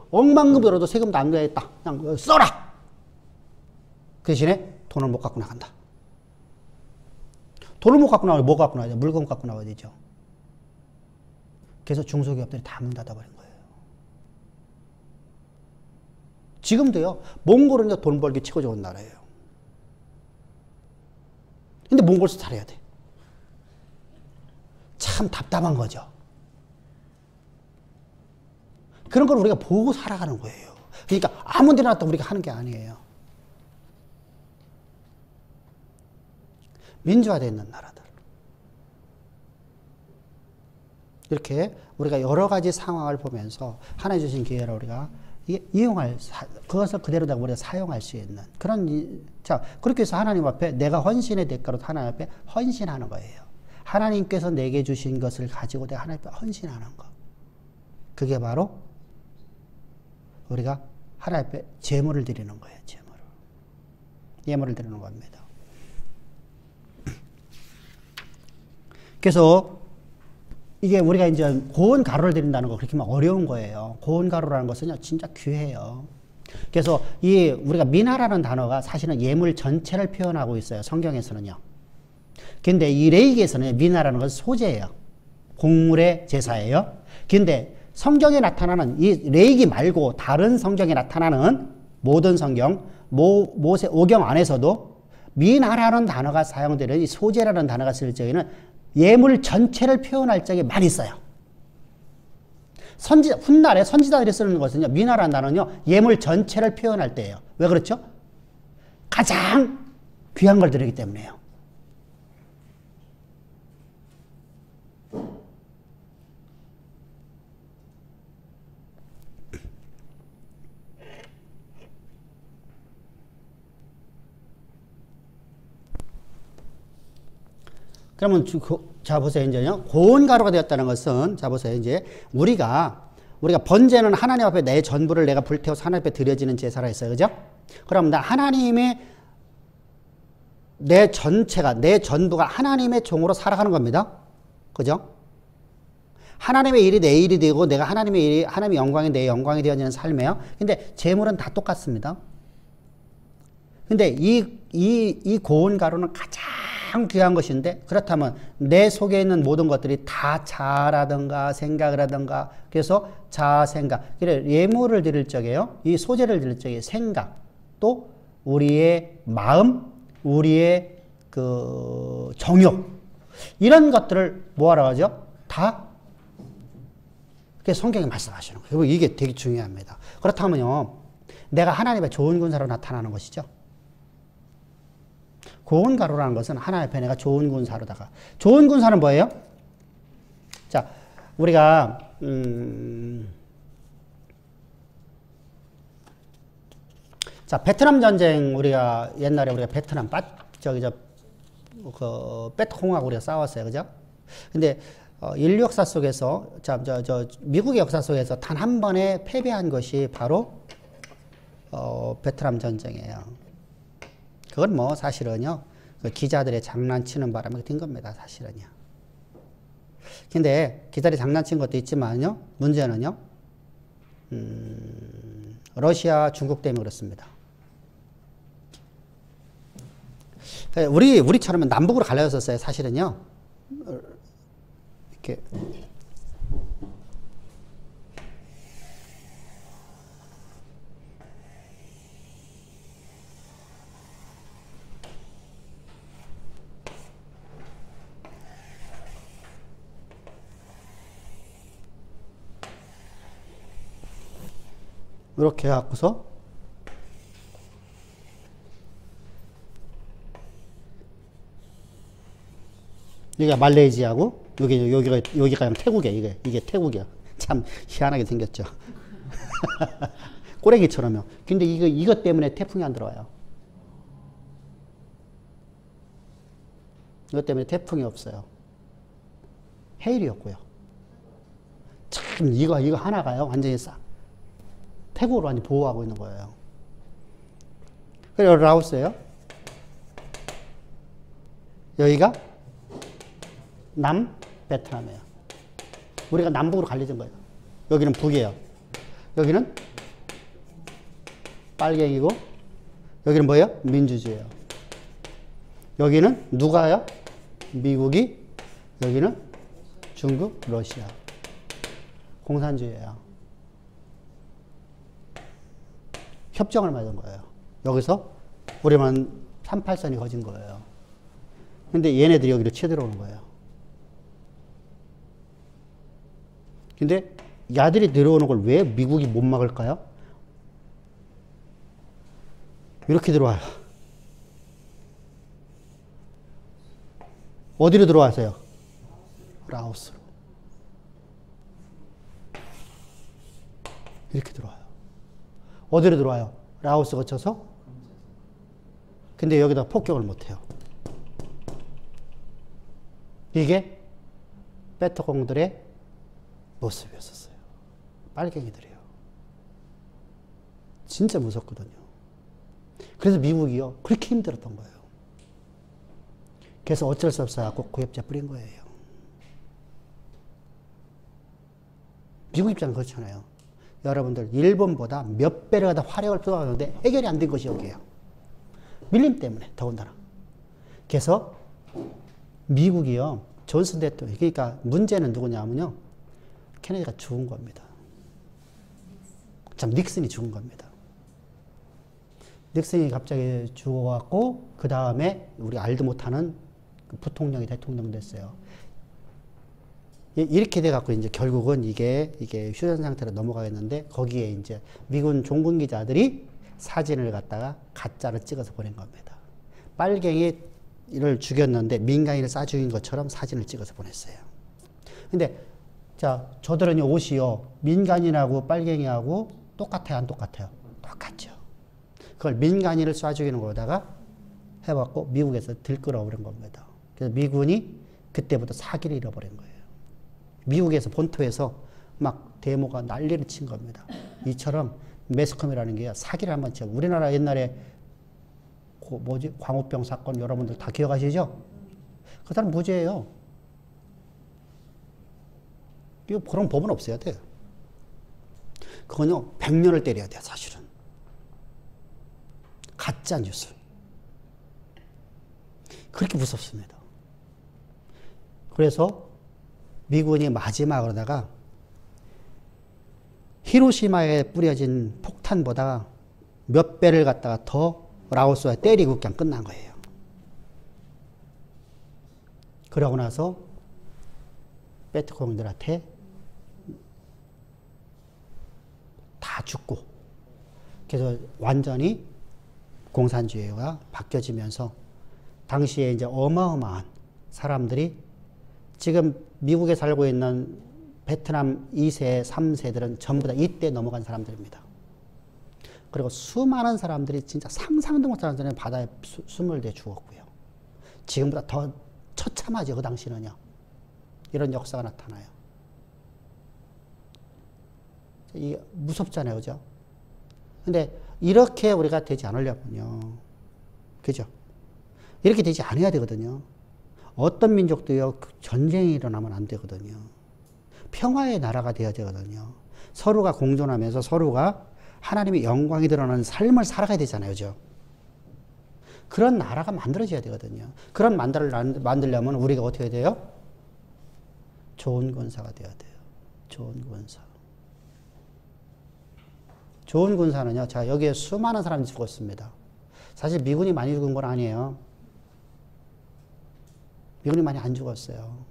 억만금 들어도 세금도 안 내겠다. 그냥 써라. 그 대신에 돈을 못 갖고 나간다. 돈을 못 갖고 나가면 뭐 갖고 나가죠? 물건 갖고 나와야 되죠. 그래서 중소기업들이 다 문 닫아버린 거예요. 지금도요, 몽골은 돈 벌기 최고 좋은 나라예요. 근데 몽골에서 잘해야 돼. 참 답답한 거죠. 그런 걸 우리가 보고 살아가는 거예요. 그러니까 아무 데나 또 우리가 하는 게 아니에요. 민주화되어 있는 나라들. 이렇게 우리가 여러 가지 상황을 보면서 하나님 주신 기회를 우리가 이용할, 그것을 그대로 우리가 사용할 수 있는 그런, 자, 그렇게 해서 하나님 앞에 내가 헌신의 대가로 하나님 앞에 헌신하는 거예요. 하나님께서 내게 주신 것을 가지고 내가 하나님 앞에 헌신하는 거. 그게 바로 우리가 하나님 앞에 제물을 드리는 거예요. 제물을. 예물을 드리는 겁니다. 그래서 이게 우리가 이제 고운 가루를 드린다는 거 그렇게 막 어려운 거예요. 고운 가루라는 것은 진짜 귀해요. 그래서 이 우리가 미나라는 단어가 사실은 예물 전체를 표현하고 있어요. 성경에서는요. 근데 이 레이기에서는 미나라는 것은 소재예요. 곡물의 제사예요. 근데 성경에 나타나는 이 레이기 말고 다른 성경에 나타나는 모든 성경, 모세 오경 안에서도 미나라는 단어가 사용되는 이 소재라는 단어가 쓸 적에는 예물 전체를 표현할 적에 많이 써요. 훗날에 선지자들이 쓰는 것은요, 미나라는 단어는요, 예물 전체를 표현할 때예요. 왜 그렇죠? 가장 귀한 걸 드리기 때문에요. 그러면 자 보세요. 이제요. 고운 가루가 되었다는 것은 자 보세요. 이제 우리가 번제는 하나님 앞에 내 전부를 내가 불태워서 하나님 앞에 드려지는 제사라 했어요. 그죠? 그럼 나 하나님의 내 전체가 내 전부가 하나님의 종으로 살아가는 겁니다. 그죠? 하나님의 일이 내 일이 되고 내가 하나님의 일이 하나님의 영광이 내 영광이 되어지는 삶이에요. 근데 제물은 다 똑같습니다. 근데 이 고운 가루는 가장 귀한 것인데 그렇다면 내 속에 있는 모든 것들이 다 자아라든가 생각을 하든가 그래서 자아 생각 그래 예물을 드릴 적에요. 이 소재를 드릴 적에 생각 또 우리의 마음 우리의 그 정욕 이런 것들을 뭐하러 하죠? 다 그게 성경에 말씀하시는 거예요. 그리고 이게 되게 중요합니다. 그렇다면요. 내가 하나님의 좋은 군사로 나타나는 것이죠. 고운 가루라는 것은 하나님 앞에 내가 좋은 군사로다가 좋은 군사는 뭐예요? 자, 우리가 자 베트남 전쟁 우리가 옛날에 우리가 베트남 베트콩하고 우리가 싸웠어요, 그죠? 근데 인류 역사 속에서 미국의 역사 속에서 단 한 번에 패배한 것이 바로 베트남 전쟁이에요. 그건 뭐 사실은요 그 기자들의 장난치는 바람에 된 겁니다. 사실은요. 근데 기자들이 장난친 것도 있지만요 문제는요 러시아 중국 때문에 그렇습니다. 우리처럼 남북으로 갈라졌었어요. 사실은요 이렇게 이렇게 해갖고서 여기가 말레이시아고 여기가 그냥 태국이야. 이게 태국이야. 참 희한하게 생겼죠. 꼬레기처럼요. 근데 이것 때문에 태풍이 안 들어와요. 이것 때문에 태풍이 없어요. 해일이었고요. 참 이거 하나가요. 완전히 태국으로 완전히 보호하고 있는 거예요. 그리고 라오스예요. 여기가 남베트남이에요. 우리가 남북으로 갈려진 거예요. 여기는 북이에요. 여기는 빨갱이고 여기는 뭐예요? 민주주의예요. 여기는 누가요? 미국이, 여기는 중국, 러시아. 공산주의예요. 협정을 맺은 거예요. 여기서 우리만 38선이 거진 거예요. 근데 얘네들이 여기로 치어들어오는 거예요. 근데 야들이 들어오는 걸 왜 미국이 못 막을까요? 이렇게 들어와요. 어디로 들어와서요? 라오스로. 이렇게 들어와요. 어디로 들어와요? 라오스 거쳐서? 근데 여기다 폭격을 못해요. 이게 베트콩들의 모습이었어요. 빨갱이들이요. 진짜 무섭거든요. 그래서 미국이요. 그렇게 힘들었던 거예요. 그래서 어쩔 수 없어 갖고 구협제 뿌린 거예요. 미국 입장은 그렇잖아요. 여러분들 일본보다 몇 배를 더 화력을 쏟아가는데 해결이 안 된 것이 여기에요. 밀림 때문에 더군다나. 그래서 미국이요. 존슨 대통령. 그러니까 문제는 누구냐면요. 케네디가 죽은 겁니다. 참 닉슨이 죽은 겁니다. 닉슨이 갑자기 죽어갖고 그 다음에 우리 알도 못하는 그 부통령이 대통령 됐어요. 이렇게 돼갖고 이제 결국은 이게 휴전 상태로 넘어가겠는데 거기에 이제 미군 종군 기자들이 사진을 갖다가 가짜로 찍어서 보낸 겁니다. 빨갱이를 죽였는데 민간인을 쏴 죽인 것처럼 사진을 찍어서 보냈어요. 근데 자, 저들은 옷이요. 민간인하고 빨갱이하고 똑같아요, 안 똑같아요? 똑같죠. 그걸 민간인을 쏴 죽이는 거다가 해봤고 미국에서 들끓어버린 겁니다. 그래서 미군이 그때부터 사기를 잃어버린 거예요. 미국에서 본토에서 막 데모가 난리를 친 겁니다. 이처럼 매스컴이라는 게 사기를 한번 치고 우리나라 옛날에 광우병 사건 여러분들 다 기억하시죠? 그 사람 무죄예요. 이거 그런 법은 없어야 돼요. 그건요 100년을 때려야 돼요. 사실은. 가짜 뉴스. 그렇게 무섭습니다. 그래서 미군이 마지막으로다가 히로시마에 뿌려진 폭탄보다 몇 배를 갖다가 더 라오스에 때리고 그냥 끝난 거예요. 그러고 나서 베트콩들한테 다 죽고 그래서 완전히 공산주의가 바뀌어지면서 당시에 이제 어마어마한 사람들이 지금 미국에 살고 있는 베트남 2세, 3세들은 전부 다 이때 넘어간 사람들입니다. 그리고 수많은 사람들이 진짜 상상도 못하는 사람이 바다에 숨을 대 죽었고요. 지금보다 더 처참하죠. 그 당시는요. 이런 역사가 나타나요. 이게 무섭잖아요. 그죠? 근데 이렇게 우리가 되지 않으려면요. 그죠? 이렇게 되지 않아야 되거든요. 어떤 민족도요, 전쟁이 일어나면 안 되거든요. 평화의 나라가 되어야 되거든요. 서로가 공존하면서 서로가 하나님의 영광이 드러나는 삶을 살아가야 되잖아요. 그죠? 그런 나라가 만들어져야 되거든요. 그런 만들려면 우리가 어떻게 해야 돼요? 좋은 군사가 되어야 돼요. 좋은 군사. 좋은 군사는요, 자, 여기에 수많은 사람이 죽었습니다. 사실 미군이 많이 죽은 건 아니에요. 미군이 많이 안 죽었어요.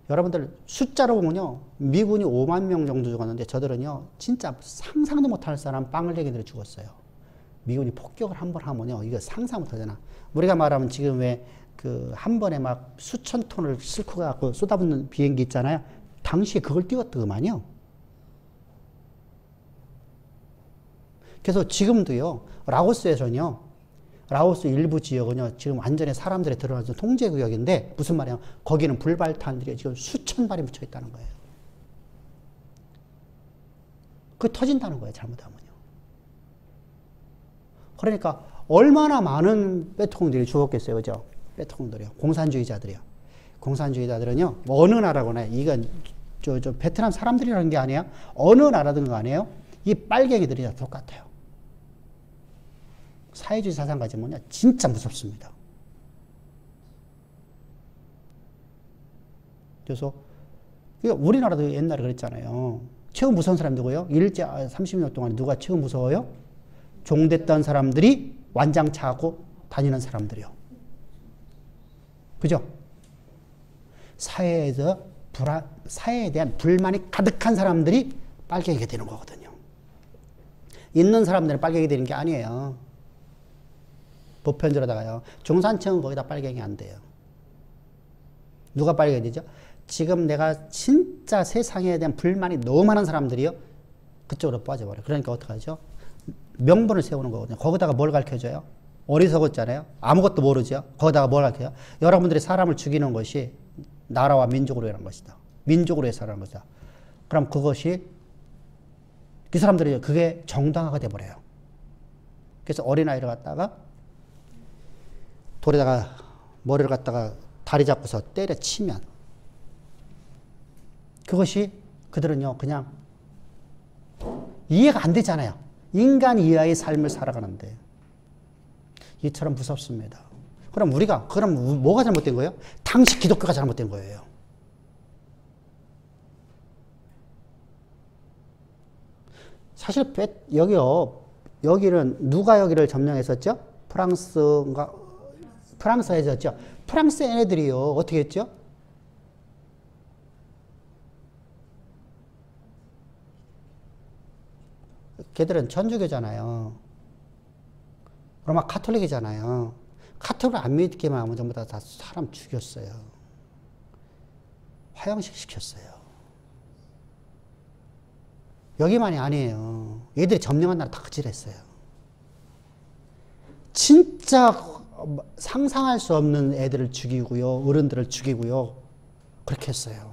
여러분들 숫자로 보면요. 미군이 5만 명 정도 죽었는데 저들은요. 진짜 상상도 못할 사람 빵을레기들이 죽었어요. 미군이 폭격을 한 번 하면요. 이거 상상 못하잖아. 우리가 말하면 지금 왜 그 한 번에 막 수천 톤을 싣고 가고 쏟아붓는 비행기 있잖아요. 당시에 그걸 띄웠더만요. 그래서 지금도요. 라오스에서는요. 라오스 일부 지역은요. 지금 완전히 사람들이 들어가는 통제구역인데 무슨 말이야. 거기는 불발탄들이 지금 수천 발이 묻혀 있다는 거예요. 그게 터진다는 거예요. 잘못하면요. 그러니까 얼마나 많은 베트콩들이 죽었겠어요. 그죠? 베트콩들이요. 공산주의자들이요. 공산주의자들은요. 어느 나라거나 이건 저 베트남 사람들이라는 게 아니에요. 어느 나라든 거 아니에요. 이 빨갱이들이 다 똑같아요. 사회주의 사상 가지면요. 진짜 무섭습니다. 그래서 우리나라도 옛날에 그랬잖아요. 최고 무서운 사람 누구예요? 일제 30년 동안 누가 최고 무서워요? 종됐던 사람들이 완장차고 다니는 사람들이요. 그죠? 사회에 대한 불만이 가득한 사람들이 빨갱이가 되는 거거든요. 있는 사람들은 빨갱이 되는 게 아니에요. 보편적으로다가요. 중산층은 거기다 빨갱이 안 돼요. 누가 빨갱이 되죠? 지금 내가 진짜 세상에 대한 불만이 너무 많은 사람들이요. 그쪽으로 빠져버려요. 그러니까 어떡하죠? 명분을 세우는 거거든요. 거기다가 뭘 가르쳐줘요? 어리석었잖아요. 아무것도 모르죠. 거기다가 뭘 가르쳐요? 여러분들이 사람을 죽이는 것이 나라와 민족으로 일하는 것이다. 민족으로 해서 하는 것이다. 그럼 그것이 그 사람들이 그게 정당화가 돼버려요. 그래서 어린아이를 갖다가 돌에다가 머리를 갖다가 다리 잡고서 때려치면 그것이 그들은요 그냥 이해가 안 되잖아요. 인간 이하의 삶을 살아가는데 이처럼 무섭습니다. 그럼 그럼 뭐가 잘못된 거예요? 당시 기독교가 잘못된 거예요. 사실 여기는 누가 여기를 점령했었죠? 프랑스가 했었죠. 프랑스 애들이요 어떻게 했죠? 걔들은 천주교잖아요. 로마 카톨릭이잖아요. 카톨릭을 안 믿기만 하면 전부 다 사람 죽였어요. 화형식 시켰어요. 여기만이 아니에요. 얘들이 점령한 나라 다 그질했어요. 진짜 상상할 수 없는 애들을 죽이고요. 어른들을 죽이고요. 그렇게 했어요.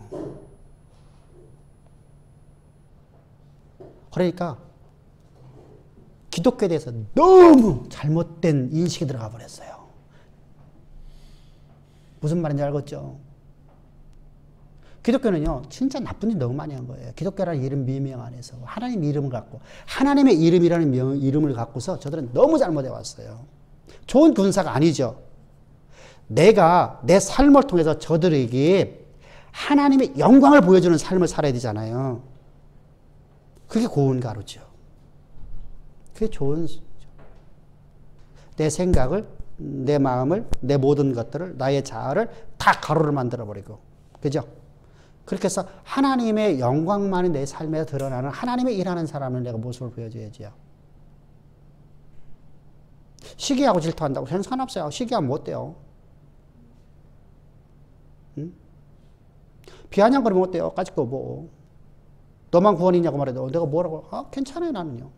그러니까 기독교에 대해서 너무 잘못된 인식이 들어가 버렸어요. 무슨 말인지 알겠죠? 기독교는요, 진짜 나쁜 일 너무 많이 한 거예요. 기독교라는 이름 미명 안에서 하나님 이름을 갖고, 하나님의 이름이라는 이름을 갖고서 저들은 너무 잘못해 왔어요. 좋은 군사가 아니죠. 내가 내 삶을 통해서 저들에게 하나님의 영광을 보여주는 삶을 살아야 되잖아요. 그게 고운 가루죠. 그게 좋은, 내 생각을, 내 마음을, 내 모든 것들을, 나의 자아를 다 가루를 만들어버리고. 그죠? 그렇게 해서 하나님의 영광만이 내 삶에 드러나는 하나님의 일하는 사람을 내가 모습을 보여줘야지요. 시기하고 질투한다고 상관없어요. 시기하면 못 돼요. 응? 비아냥거리면 어때요? 까짓거 뭐. 너만 구원이냐고 말해도 내가 뭐라고? 아, 괜찮아요, 나는요.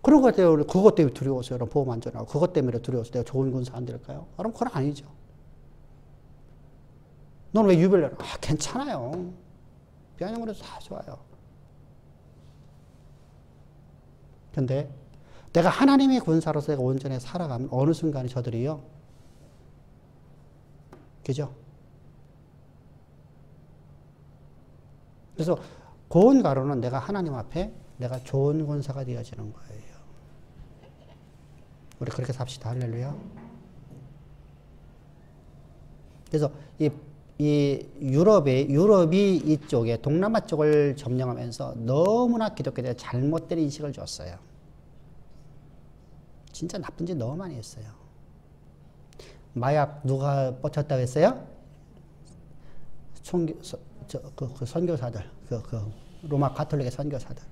그런 것 때문에, 그것 때문에 두려워서 여러분 보험 안전하고, 그것 때문에 두려워서 내가 좋은 군사 안 될까요? 그럼 그건 아니죠. 너는 왜 유별나요? 아, 괜찮아요. 비아냥거려도 다 좋아요. 근데 내가 하나님의 군사로서 내가 온전히 살아가면 어느 순간에 저들이요. 그죠? 그래서 고운 가루는 내가 하나님 앞에 내가 좋은 군사가 되어지는 거예요. 우리 그렇게 삽시다. 할렐루야. 그래서 이 유럽이 이쪽에 동남아 쪽을 점령하면서 너무나 기독교에 대해 잘못된 인식을 줬어요. 진짜 나쁜 짓 너무 많이 했어요. 마약 누가 뻗쳤다고 했어요? 그 선교사들, 그 로마 가톨릭의 선교사들.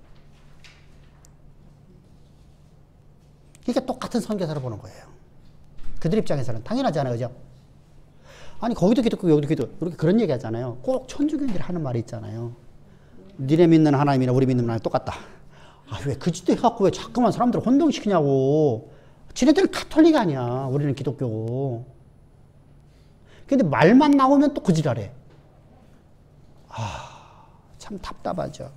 그러니까 똑같은 선교사를 보는 거예요. 그들 입장에서는 당연하잖아요, 그죠? 아니 거기도 기독교 여기도 기독교 이렇게 그런 얘기 하잖아요. 꼭 천주교인들이 하는 말이 있잖아요. 니네 믿는 하나님이나 우리 믿는 하나님 똑같다. 아, 왜 그 짓도 해갖고 왜 자꾸만 사람들을 혼동시키냐고. 지네들은 가톨릭 아니야. 우리는 기독교고. 근데 말만 나오면 또 그 지랄해. 아, 참 답답하죠.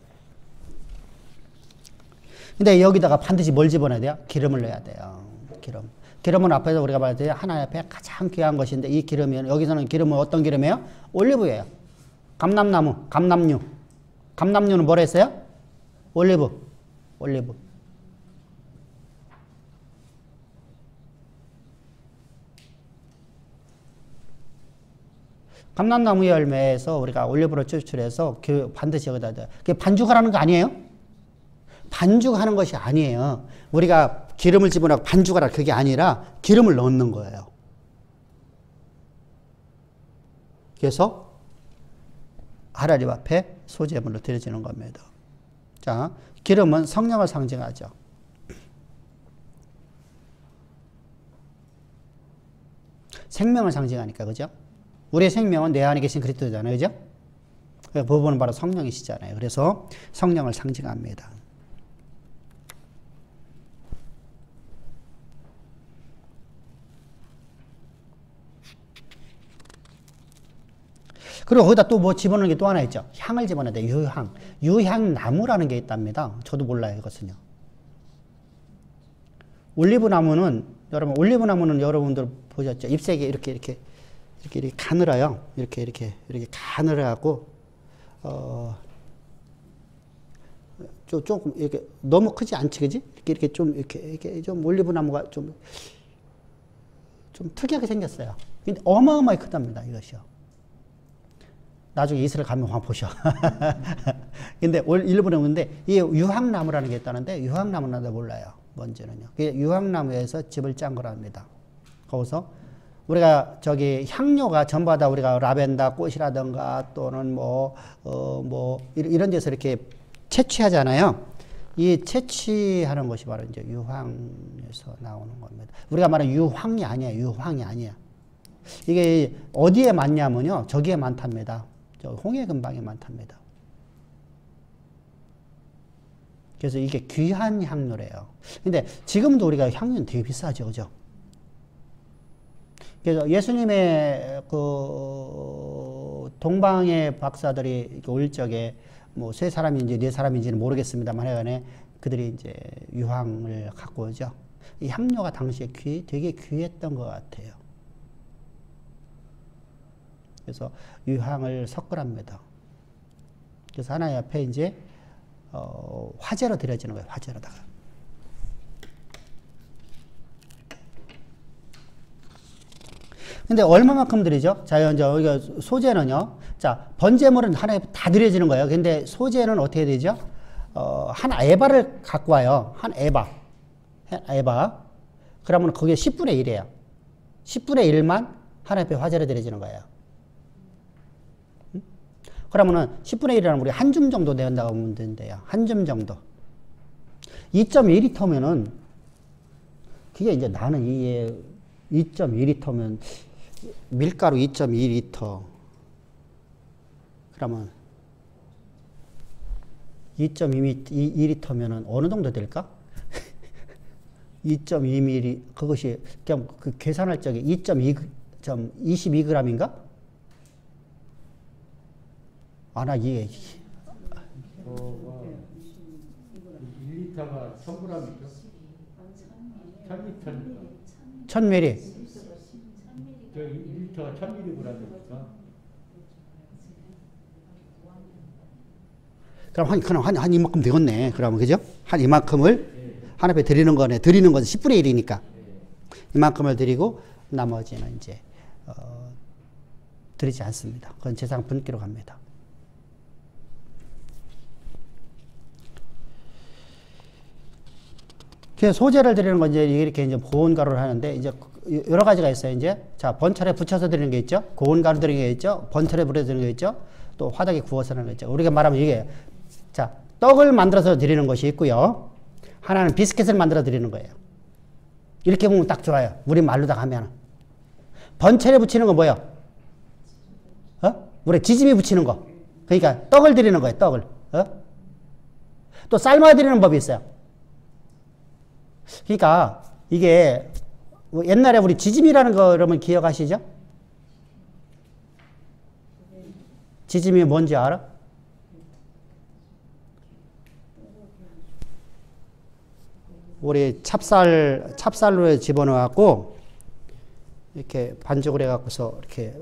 근데 여기다가 반드시 뭘 집어넣어야 돼요? 기름을 넣어야 돼요. 기름. 기름은 앞에서 우리가 말할 때 하나님 앞에 가장 귀한 것인데 이 기름이 여기서는 기름은 어떤 기름이에요? 올리브예요. 감람나무, 감람류. 감람류는 뭐라 했어요? 올리브. 올리브. 감람나무 열매에서 우리가 올리브를 추출해서 반드시 여기다 둬요. 그게 반죽하라는 거 아니에요? 반죽하는 것이 아니에요. 우리가 기름을 집어넣고 반죽하라 그게 아니라 기름을 넣는 거예요. 그래서 하나님 앞에 소제물로 드려지는 겁니다. 자, 기름은 성령을 상징하죠. 생명을 상징하니까, 그죠? 우리의 생명은 내 안에 계신 그리스도잖아요, 그죠? 그 부분은 바로 성령이시잖아요. 그래서 성령을 상징합니다. 그리고 거기다 또 뭐 집어넣는 게 또 하나 있죠. 향을 집어넣어야 돼요. 유향. 유향나무라는 게 있답니다. 저도 몰라요, 이것은요. 올리브나무는, 여러분들 보셨죠? 잎새기 이렇게 가늘어요. 이렇게 가늘어갖고, 조금, 이렇게, 너무 크지 않지, 그지? 이렇게 좀 올리브나무가 좀 특이하게 생겼어요. 근데 어마어마하게 크답니다, 이것이요. 나중에 이스라엘 가면 한번 보셔. 근데 일본에 오는데 이 유황나무라는 게 있다는데 유황나무는 나도 몰라요. 뭔지는요. 유황나무에서 집을 짠 거랍니다. 거기서 우리가 향료가 전부 다 우리가 라벤더 꽃이라든가 또는 이런 데서 이렇게 채취하잖아요. 이 채취하는 것이 바로 이제 유황에서 나오는 겁니다. 우리가 말하는 유황이 아니야. 유황이 아니야. 이게 어디에 많냐면요. 저기에 많답니다. 홍해금방에 많답니다. 그래서 이게 귀한 향료래요. 근데 지금도 우리가 향료는 되게 비싸죠, 그죠? 그래서 예수님의 그 동방의 박사들이 올 적에 뭐 세 사람인지 네 사람인지는 모르겠습니다만 하여간에 그들이 이제 유황을 갖고 오죠. 이 향료가 당시에 되게 귀했던 것 같아요. 그래서 유향을 섞으랍니다. 그래서 하나님 앞에 이제 화제로 드려지는 거예요. 화제로다가. 근데 얼마만큼 드리죠? 자, 이제 우리가 소제는요. 자, 번제물은 하나님 앞에 다 드려지는 거예요. 근데 소제는 어떻게 되죠? 한 에바를 갖고 와요. 한 에바. 그러면 그게 10분의 1이에요. 10분의 1만 하나님 앞에 화제로 드려지는 거예요. 그러면은 10분의 1이라는 우리 한 줌 정도 된다고 보면 된대요. 한 줌 정도. 2.2리터면은 그게 이제 나는 이게 2.2리터면 밀가루 2.2리터 그러면 2.2리터면은 어느 정도 될까? 2.2ml 그것이 그냥 그 계산할 적에 2.22g인가? 나 이게 1리터가 1000g이죠? 1000ml. 1000ml. 저 1리터가 1000mg이니까. 그럼 한 이만큼 되겠네. 그러면 그죠? 한 이만큼을 하나님 앞에 드리는 거네. 드리는 것은 10분의 1이니까. 이만큼을 드리고 나머지는 이제 드리지 않습니다. 그건 제상 분기로 갑니다. 그래서 소재를 드리는 건 이제 이렇게 이제 고온가루를 하는데 이제 여러 가지가 있어요. 이제 자 번철에 붙여서 드리는 게 있죠. 고온가루 드리는 게 있죠. 번철에 불어 드리는 게 있죠. 또 화덕에 구워서 하는 거 있죠. 우리가 말하면 이게 자 떡을 만들어서 드리는 것이 있고요. 하나는 비스킷을 만들어 드리는 거예요. 이렇게 보면 딱 좋아요. 우리 말로다 하면 번철에 붙이는 건 뭐예요? 우리 지짐이 붙이는 거. 그러니까 떡을 드리는 거예요. 떡을. 또 삶아 드리는 법이 있어요. 그러니까 이게 옛날에 우리 지짐이라는 거 여러분 기억하시죠? 지짐이 뭔지 알아? 우리 찹쌀로 집어넣어갖고 이렇게 반죽을 해갖고서 이렇게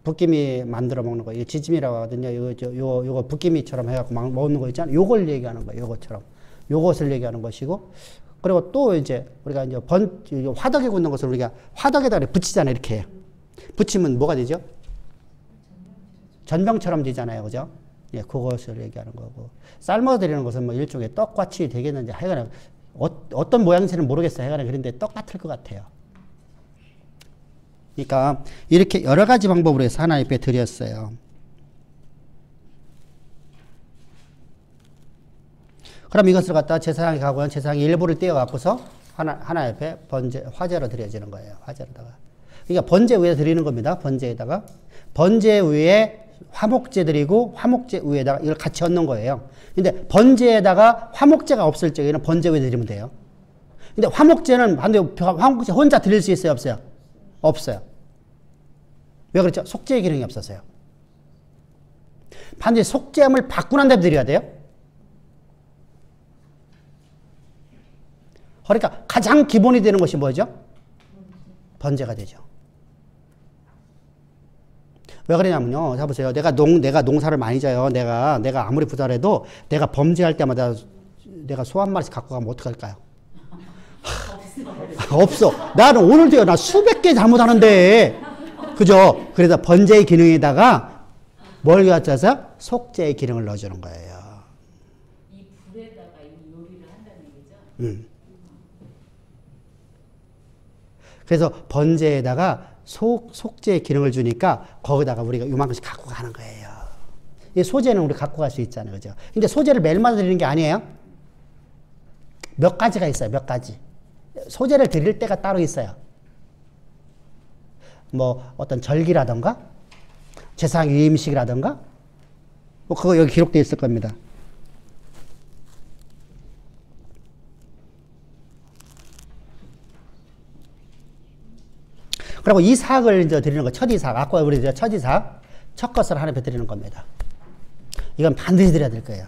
붓기미 만들어 먹는 거. 이게 지짐이라고 하거든요. 요거 붓기미처럼 해갖고 막 먹는 거 있잖아요. 요걸 얘기하는 거예요. 요것처럼. 요것을 얘기하는 것이고. 그리고 또 이제 우리가 이제 화덕에 굽는 것을 우리가 화덕에다 붙이잖아요. 이렇게. 붙이면 뭐가 되죠? 전병처럼 되잖아요. 그죠? 예, 그것을 얘기하는 거고. 삶아드리는 것은 뭐 일종의 떡같이 되겠는지 하여간 어떤 모양인지는 모르겠어요. 하여간 그런데 떡 같을 것 같아요. 그러니까 이렇게 여러 가지 방법으로 해서 하나 옆에 드렸어요. 그럼 이것을 갖다 제사장에 가고는 제사장이 일부를 떼어 갖고서 하나 옆에 화제로 드려지는 거예요. 화제로다가. 그러니까 번제 위에 드리는 겁니다. 번제에다가. 번제 위에 화목제 드리고 화목제 위에다가 이걸 같이 얹는 거예요. 근데 번제에다가 화목제가 없을 적에는 번제 위에 드리면 돼요. 근데 화목제는 반대로 화목제 혼자 드릴 수 있어요? 없어요? 없어요. 왜 그렇죠? 속죄의 기능이 없어서요. 반드시 속죄함을 받고 난 다음에 드려야 돼요. 그러니까 가장 기본이 되는 것이 뭐죠? 번제가 되죠. 왜 그러냐면요. 자 보세요. 내가 농사를 많이 져요. 내가 아무리 부자라도 내가 범죄할 때마다 내가 소 한 마리씩 갖고 가면 어떡할까요? 없어. 나는 오늘도요. 나 수백 개 잘못하는데. 그죠? 그래서 번제의 기능에다가 뭘 갖춰서 속죄의 기능을 넣어주는 거예요. 이 불에다가 이 요리를 한다는 얘기죠? 그래서 번제에다가 속죄의 기능을 주니까 거기다가 우리가 요만큼씩 갖고 가는 거예요. 이 소재는 우리 갖고 갈 수 있잖아요. 그죠? 근데 소재를 매일마다 드리는 게 아니에요. 몇 가지가 있어요. 몇 가지. 소재를 드릴 때가 따로 있어요. 뭐 어떤 절기라던가 제사장 위임식이라던가 뭐 그거 여기 기록되어 있을 겁니다. 그리고 이삭을 이제 드리는 거, 첫 이삭. 아까 우리 첫 이삭, 첫 것을 하나님께 드리는 겁니다. 이건 반드시 드려야 될 거예요.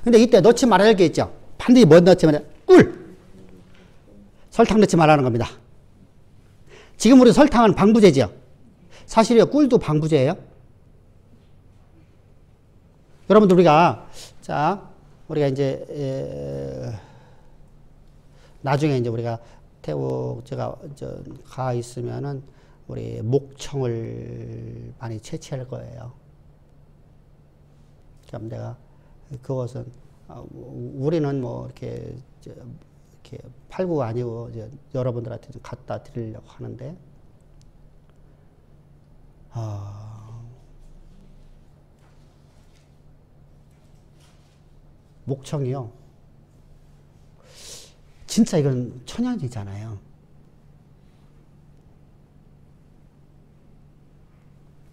근데 이때 넣지 말아야 할 게 있죠. 반드시 뭐 넣지 말아야 꿀! 설탕 넣지 말라는 겁니다. 지금 우리 설탕은 방부제죠. 사실이요, 꿀도 방부제예요. 여러분들 우리가 이제 나중에 이제 우리가 태국 제가 가 있으면은 우리 목청을 많이 채취할 거예요. 그럼 내가 그것은 우리는 뭐 이렇게 팔구가 아니고 이제 여러분들한테 좀 갖다 드리려고 하는데 목청이요. 진짜 이건 천연이잖아요.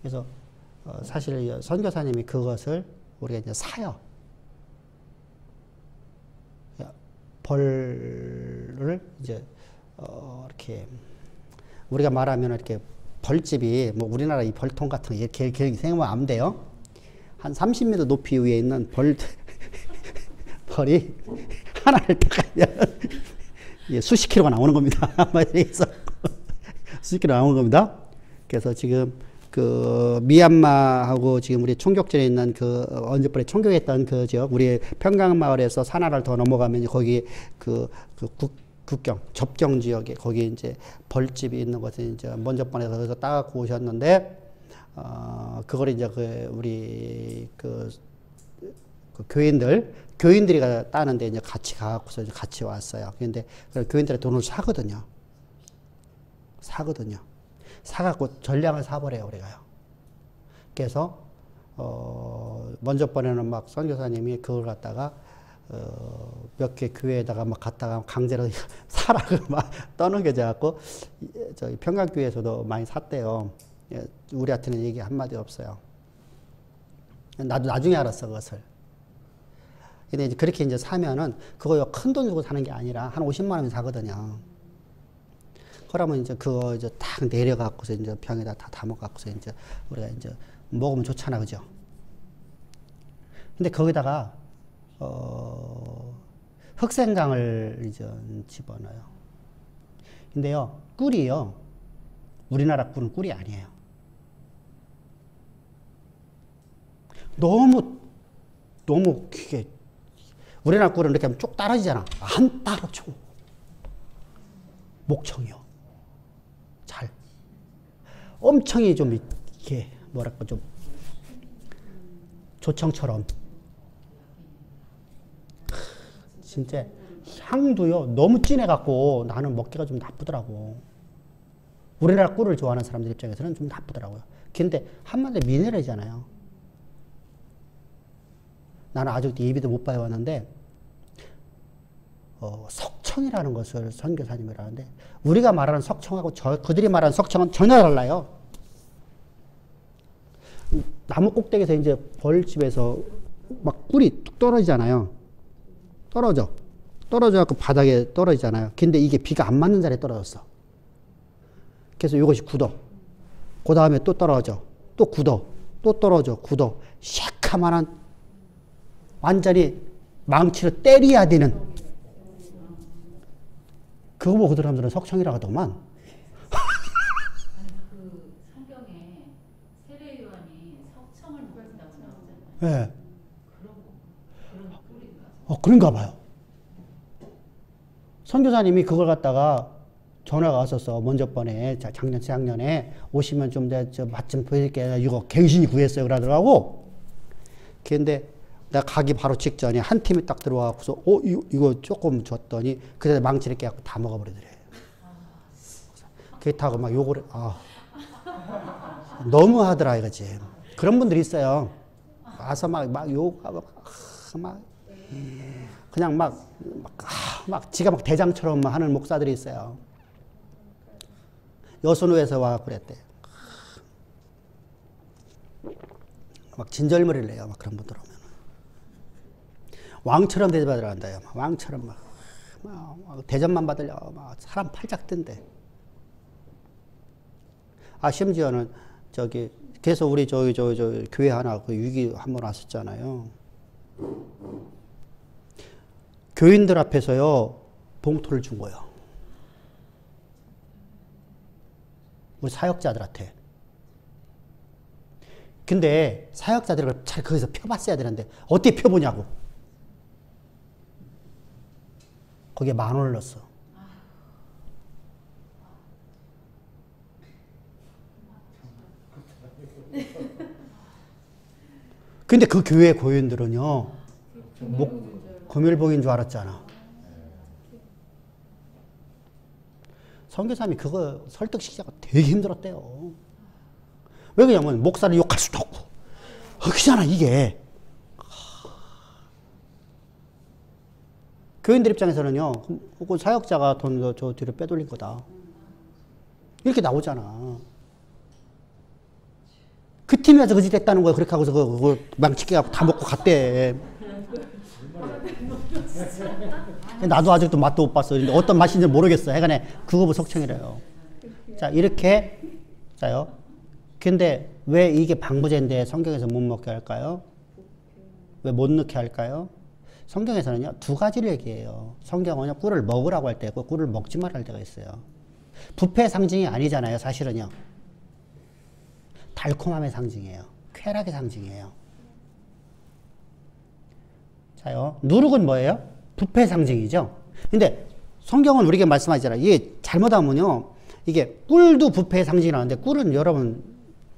그래서 사실 선교사님이 그것을 우리가 이제 사요. 벌을 이제 이렇게 우리가 말하면 이렇게 벌집이 뭐 우리나라 이 벌통 같은 거 이렇게 생각하면 안 돼요. 한 30m 높이 위에 있는 벌이 하나를 딱 하면 수십 킬로가 나오는 겁니다. 그래서 수십 킬로 나오는 겁니다. 그래서 지금 그 미얀마하고 지금 우리 총격전에 있는 그 언제번에 총격했던 그 지역 우리 평강 마을에서 산하를 더 넘어가면 거기 국경 접경 지역에 거기 이제 벌집이 있는 것을 이제 먼저 번에 거기서 따갖고 오셨는데 그걸 이제 그 우리 그 그 교인들이 따는데 이제 같이 가갖고서 이제 같이 왔어요. 근데 교인들의 돈을 사거든요. 사갖고 전량을 사버려요, 우리가요. 그래서, 먼저 번에는 막 선교사님이 그걸 갖다가, 몇 개 교회에다가 막 갔다가 강제로 사라고 막 떠넘겨져갖고, 저기 평강교회에서도 많이 샀대요. 우리한테는 얘기 한마디 없어요. 나도 나중에 알았어, 그것을. 근데 이제 그렇게 이제 사면은 그거 큰 돈 주고 사는 게 아니라 한 50만 원 사거든요. 그러면 이제 그거 이제 딱 내려갖고서 이제 병에다 다 담아갖고서 이제 우리가 이제 먹으면 좋잖아, 그죠? 근데 거기다가, 흑생강을 이제 집어넣어요. 근데요, 꿀이요. 우리나라 꿀은 꿀이 아니에요. 너무 이게 우리나라 꿀은 이렇게 하면 쭉 떨어지잖아. 안 떨어져. 목청이요. 잘. 엄청이 좀 이렇게 뭐랄까 좀 조청처럼. 진짜 향도요 너무 진해갖고 나는 먹기가 좀 나쁘더라고. 우리나라 꿀을 좋아하는 사람들 입장에서는 좀 나쁘더라고요. 근데 한마디로 미네랄이잖아요. 나는 아직도 예비도 못 봐왔는데 석청이라는 것을 선교사님이 하는데 우리가 말하는 석청하고 그들이 말하는 석청은 전혀 달라요. 나무 꼭대기에서 이제 벌집에서 막 꿀이 뚝 떨어지잖아요. 떨어져갖고 바닥에 떨어지잖아요. 근데 이게 비가 안 맞는 자리에 떨어졌어. 그래서 이것이 굳어. 그 다음에 또 떨어져. 또 굳어. 또 떨어져. 굳어. 새카만한 완전히 망치로 때려야 되는 그거 보고 그 사람들은 석청이라고 하더만. 그 성경에 세례 요한이 석청을 먹는다고 나오잖아요. 네. 그런 꿀인가? 그런가 봐요. 선교사님이 그걸 갖다가 전화가 왔었어. 먼저 번에 작년, 재작년에 오시면 좀 맛 좀 보여줄게. 이거 갱신이 구했어요. 그러더라고. 근데 내가 가기 바로 직전에 한 팀이 딱 들어와서 이거 조금 줬더니 그때 망치 이렇게 갖고 다 먹어버리더래. 그렇다고 막 욕을 너무 하더라 이거지. 그런 분들이 있어요. 와서 막 욕하고 그냥 막 지가 막 대장처럼 하는 목사들이 있어요. 여순우에서 와 그랬대. 막 진절머리를 내요. 막 그런 분들 오면. 왕처럼 대접받으러 간다요. 왕처럼 막 대접만 받으려 막 사람 팔짝 뜬대. 심지어는 그래서 우리 저 교회 하나 그 위기 한번 왔었잖아요. 교인들 앞에서요 봉투를 준 거예요. 우리 사역자들한테. 근데 사역자들을 잘 거기서 펴봤어야 되는데 어떻게 펴보냐고. 거기에 10,000원을 넣었어. 근데 그 교회 고인들은요, 금일복인 줄 알았잖아. 선교사님이 그거 설득시키자고 되게 힘들었대요. 왜 그러냐면 목사를 욕할 수도 없고. 그잖아 이게. 교인들 입장에서는요, 그 사역자가 돈 저 뒤로 빼돌린 거다. 이렇게 나오잖아. 그 팀이 와서 그짓 했다는 거야. 그렇게 하고서 그거 망치게 갖고 다 먹고 갔대. 나도 아직도 맛도 못 봤어. 근데 어떤 맛인지 모르겠어. 해간에 그거 보고 석청이래요. 자, 이렇게. 자요. 근데 왜 이게 방부제인데 성경에서 못 먹게 할까요? 왜 못 넣게 할까요? 성경에서는요, 2가지를 얘기해요. 성경은요, 꿀을 먹으라고 할 때 있고, 꿀을 먹지 말할 때가 있어요. 부패 상징이 아니잖아요, 사실은요. 달콤함의 상징이에요. 쾌락의 상징이에요. 자요, 누룩은 뭐예요? 부패 상징이죠. 근데 성경은 우리에게 말씀하잖아요. 이게 잘못하면요, 이게 꿀도 부패의 상징이라는데, 꿀은 여러분,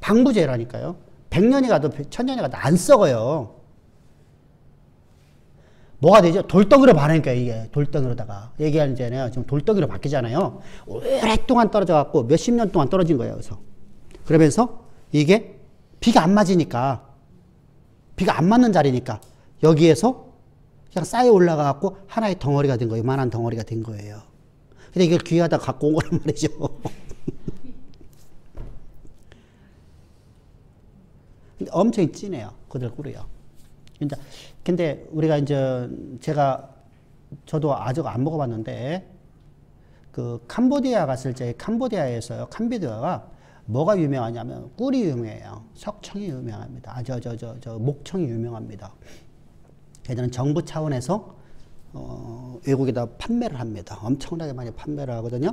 방부제라니까요. 100년이 가도 1000년이 가도 안 썩어요. 뭐가 되죠? 돌덩이로 반하니까 이게 돌덩이로다가 얘기하는 전에요. 지금 돌덩이로 바뀌잖아요. 오랫동안 떨어져 갖고 몇십 년 동안 떨어진 거예요. 그래서 그러면서 이게 비가 안 맞으니까 비가 안 맞는 자리니까 여기에서 그냥 쌓여 올라가 갖고 하나의 덩어리가 된 거예요. 요만한 덩어리가 된 거예요. 근데 이걸 귀하다 갖고 온 거란 말이죠. 근데 엄청 진해요. 그들 꿀이요. 근데 우리가 이제 저도 아직 안 먹어봤는데 그 캄보디아 갔을 때 캄보디아에서요. 캄보디아가 뭐가 유명하냐면 꿀이 유명해요. 석청이 유명합니다. 목청이 유명합니다. 걔들은 정부 차원에서 외국에다 판매를 합니다. 엄청나게 많이 판매를 하거든요.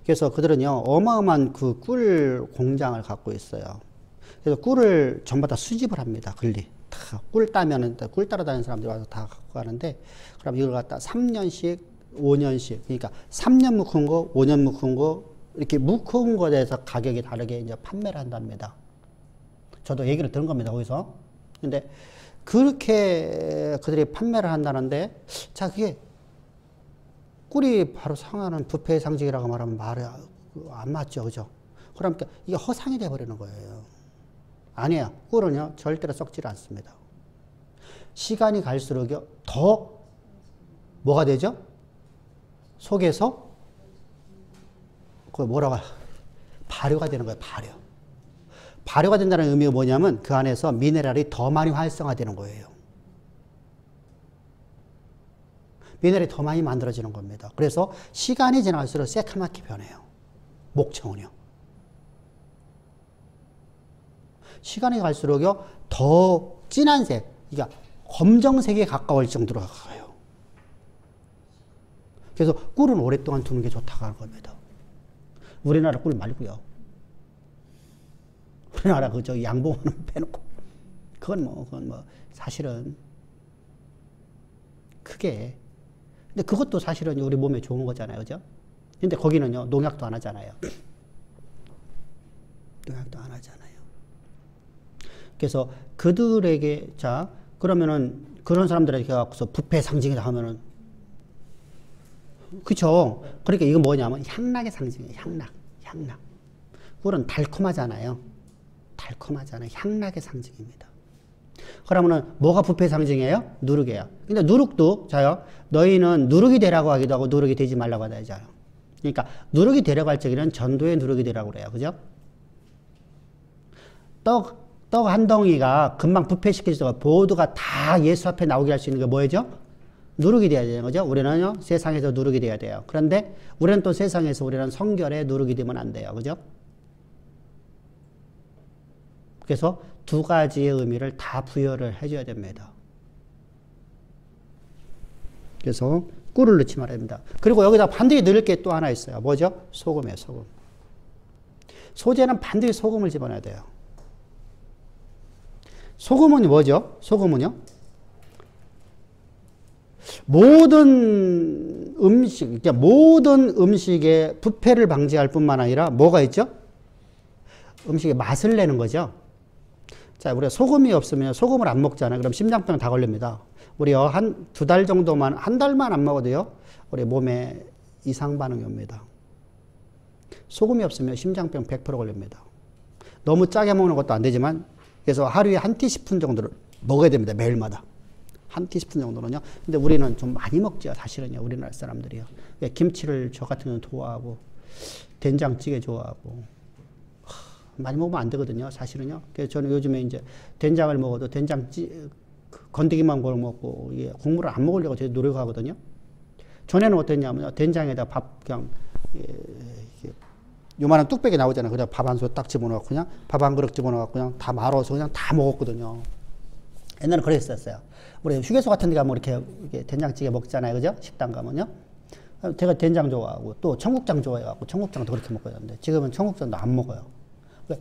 그래서 그들은요 어마어마한 그 꿀 공장을 갖고 있어요. 그래서 꿀을 전부 다 수집을 합니다. 꿀 따면은 꿀 따러 다니는 사람들이 와서 다 갖고 가는데 그럼 이걸 갖다 3년씩 5년씩 그러니까 3년 묵은 거 5년 묵은 거 이렇게 묵은 거에 대해서 가격이 다르게 이제 판매를 한답니다. 저도 얘기를 들은 겁니다. 거기서. 근데 그렇게 그들이 판매를 한다는데 자 그게 꿀이 바로 상하는 부패의 상징이라고 말하면 말이 안 맞죠. 그죠? 그러니까 이게 허상이 돼버리는 거예요. 아니에요. 꿀은요 절대로 썩지를 않습니다. 시간이 갈수록요 더 뭐가 되죠? 속에서 그 뭐라고 발효가 되는 거예요. 발효가 된다는 의미가 뭐냐면 그 안에서 미네랄이 더 많이 활성화되는 거예요. 미네랄이 더 많이 만들어지는 겁니다. 그래서 시간이 지날수록 새카맣게 변해요. 목청은요. 시간이 갈수록요 더 진한 색, 그러니까 검정색에 가까울 정도로 가요. 그래서 꿀은 오랫동안 두는 게 좋다고 하는 겁니다. 우리나라 꿀 말고요. 우리나라 그저 양봉하는 빼놓고 그건 뭐 사실은 크게 근데 그것도 사실은 우리 몸에 좋은 거잖아요, 그죠? 근데 거기는요 농약도 안 하잖아요. 농약도 안 하잖아요. 그래서 그들에게 자 그러면은 그런 사람들에게 갖고서 부패 상징이다 하면은 그쵸? 그러니까 이건 뭐냐면 향락의 상징이에요. 향락. 꿀은 달콤하잖아요. 향락의 상징입니다. 그러면은 뭐가 부패 상징이에요? 누룩이에요. 근데 누룩도 자요. 너희는 누룩이 되라고 하기도 하고 누룩이 되지 말라고 하잖아요. 그러니까 누룩이 되려고 할 적에는 전도의 누룩이 되라고 그래요. 그죠? 떡 한 덩이가 금방 부패시켜서 모두가 다 예수 앞에 나오게 할 수 있는 게 뭐죠? 누룩이 돼야 되는 거죠. 우리는요 세상에서 누룩이 돼야 돼요. 그런데 우리는 또 세상에서 우리는 성결에 누룩이 되면 안 돼요. 그죠? 그래서 두 가지의 의미를 다 부여를 해줘야 됩니다. 그래서 꿀을 넣지 말아야 됩니다. 그리고 여기다 반드시 넣을 게 또 하나 있어요. 뭐죠? 소금이에요. 소금. 소재는 반드시 소금을 집어넣어야 돼요. 소금은 뭐죠? 소금은요? 모든 음식, 그러니까 모든 음식의 부패를 방지할 뿐만 아니라 뭐가 있죠? 음식의 맛을 내는 거죠. 자, 우리가 소금이 없으면 소금을 안 먹잖아요. 그럼 심장병 다 걸립니다. 우리요, 한 두 달 정도만, 한 달만 안 먹어도요, 우리 몸에 이상 반응이 옵니다. 소금이 없으면 심장병 100% 걸립니다. 너무 짜게 먹는 것도 안 되지만, 그래서 하루에 한 티스푼 정도를 먹어야 됩니다. 매일마다. 한 티스푼 정도는요. 근데 우리는 좀 많이 먹죠. 사실은요. 우리나라 사람들이요. 김치를 저 같은 경우는 좋아하고, 된장찌개 좋아하고, 많이 먹으면 안 되거든요. 사실은요. 그래서 저는 요즘에 이제 된장을 먹어도 건더기만 구워 먹고, 국물을 안 먹으려고 제가 노력하거든요. 전에는 어땠냐면 된장에다 밥 그냥, 요만한 뚝배기 나오잖아요. 그냥 밥 한 솥 딱 집어넣고 그냥 밥 한 그릇 집어넣고 그냥 다 말아서 그냥 다 먹었거든요. 옛날에 그랬었어요. 우리 휴게소 같은 데 가면 이렇게 된장찌개 먹잖아요. 그죠? 식당 가면요. 제가 된장 좋아하고 또 청국장 좋아해갖고 청국장도 그렇게 먹거든요. 지금은 청국장도 안 먹어요. 왜?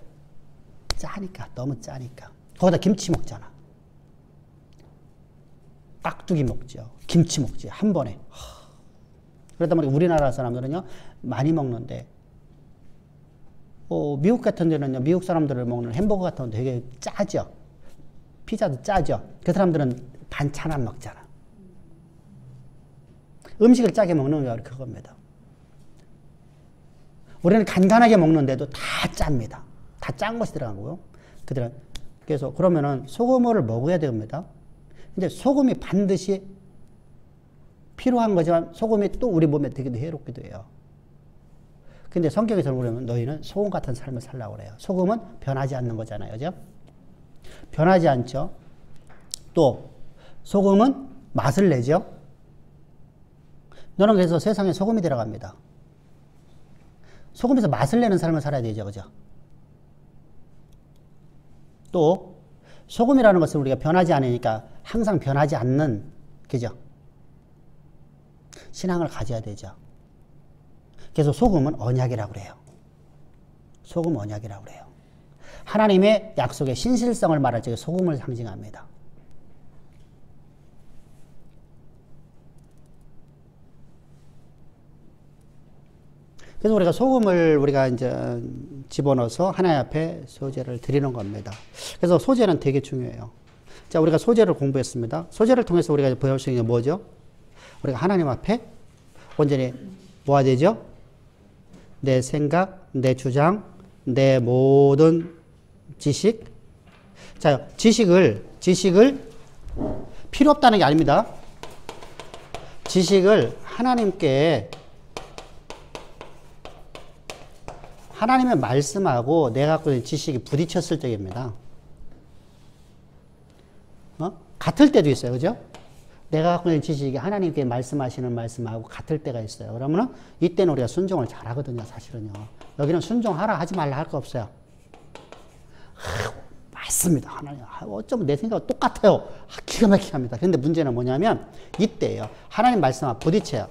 짜니까. 너무 짜니까. 거기다 김치 먹잖아. 깍두기 먹죠. 김치 먹지. 한 번에. 그러다 보니까 우리나라 사람들은요. 많이 먹는데 미국 같은 데는요. 미국 사람들을 먹는 햄버거 같은 건 되게 짜죠. 피자도 짜죠. 그 사람들은 반찬 안 먹잖아. 음식을 짜게 먹는 게 그겁니다. 우리는 간간하게 먹는데도 다 짭니다. 다 짠 것이 들어가고요. 그래서 그러면은 소금을 먹어야 됩니다. 근데 소금이 반드시 필요한 거지만 소금이 또 우리 몸에 되게 해롭기도 해요. 근데 성경에서는 그러면 너희는 소금 같은 삶을 살라고 그래요. 소금은 변하지 않는 거잖아요. 그죠? 변하지 않죠. 또 소금은 맛을 내죠. 너는 그래서 세상에 소금이 들어갑니다. 소금에서 맛을 내는 삶을 살아야 되죠. 그죠? 또 소금이라는 것은 우리가 변하지 않으니까 항상 변하지 않는, 그죠? 신앙을 가져야 되죠. 그래서 소금은 언약이라고 그래요. 소금 언약이라고 그래요. 하나님의 약속의 신실성을 말할 적에 소금을 상징합니다. 그래서 우리가 소금을 우리가 이제 집어넣어서 하나님 앞에 소제를 드리는 겁니다. 그래서 소제는 되게 중요해요. 자, 우리가 소제를 공부했습니다. 소제를 통해서 우리가 배울 수 있는 게 뭐죠? 우리가 하나님 앞에 온전히 뭐가 되죠? 내 생각, 내 주장, 내 모든 지식. 자, 지식을 필요 없다는 게 아닙니다. 지식을 하나님의 말씀하고 내가 갖고 있는 지식이 부딪혔을 적입니다. 같을 때도 있어요. 그죠? 내가 갖고 있는 지식이 하나님께 말씀하시는 말씀하고 같을 때가 있어요. 그러면은 이때는 우리가 순종을 잘 하거든요. 사실은요. 여기는 순종하라 하지 말라 할 거 없어요. 맞습니다. 하나님. 어쩌면 내 생각과 똑같아요. 기가 막히게 합니다. 그런데 문제는 뭐냐면 이때예요. 하나님 말씀하고 부딪혀요.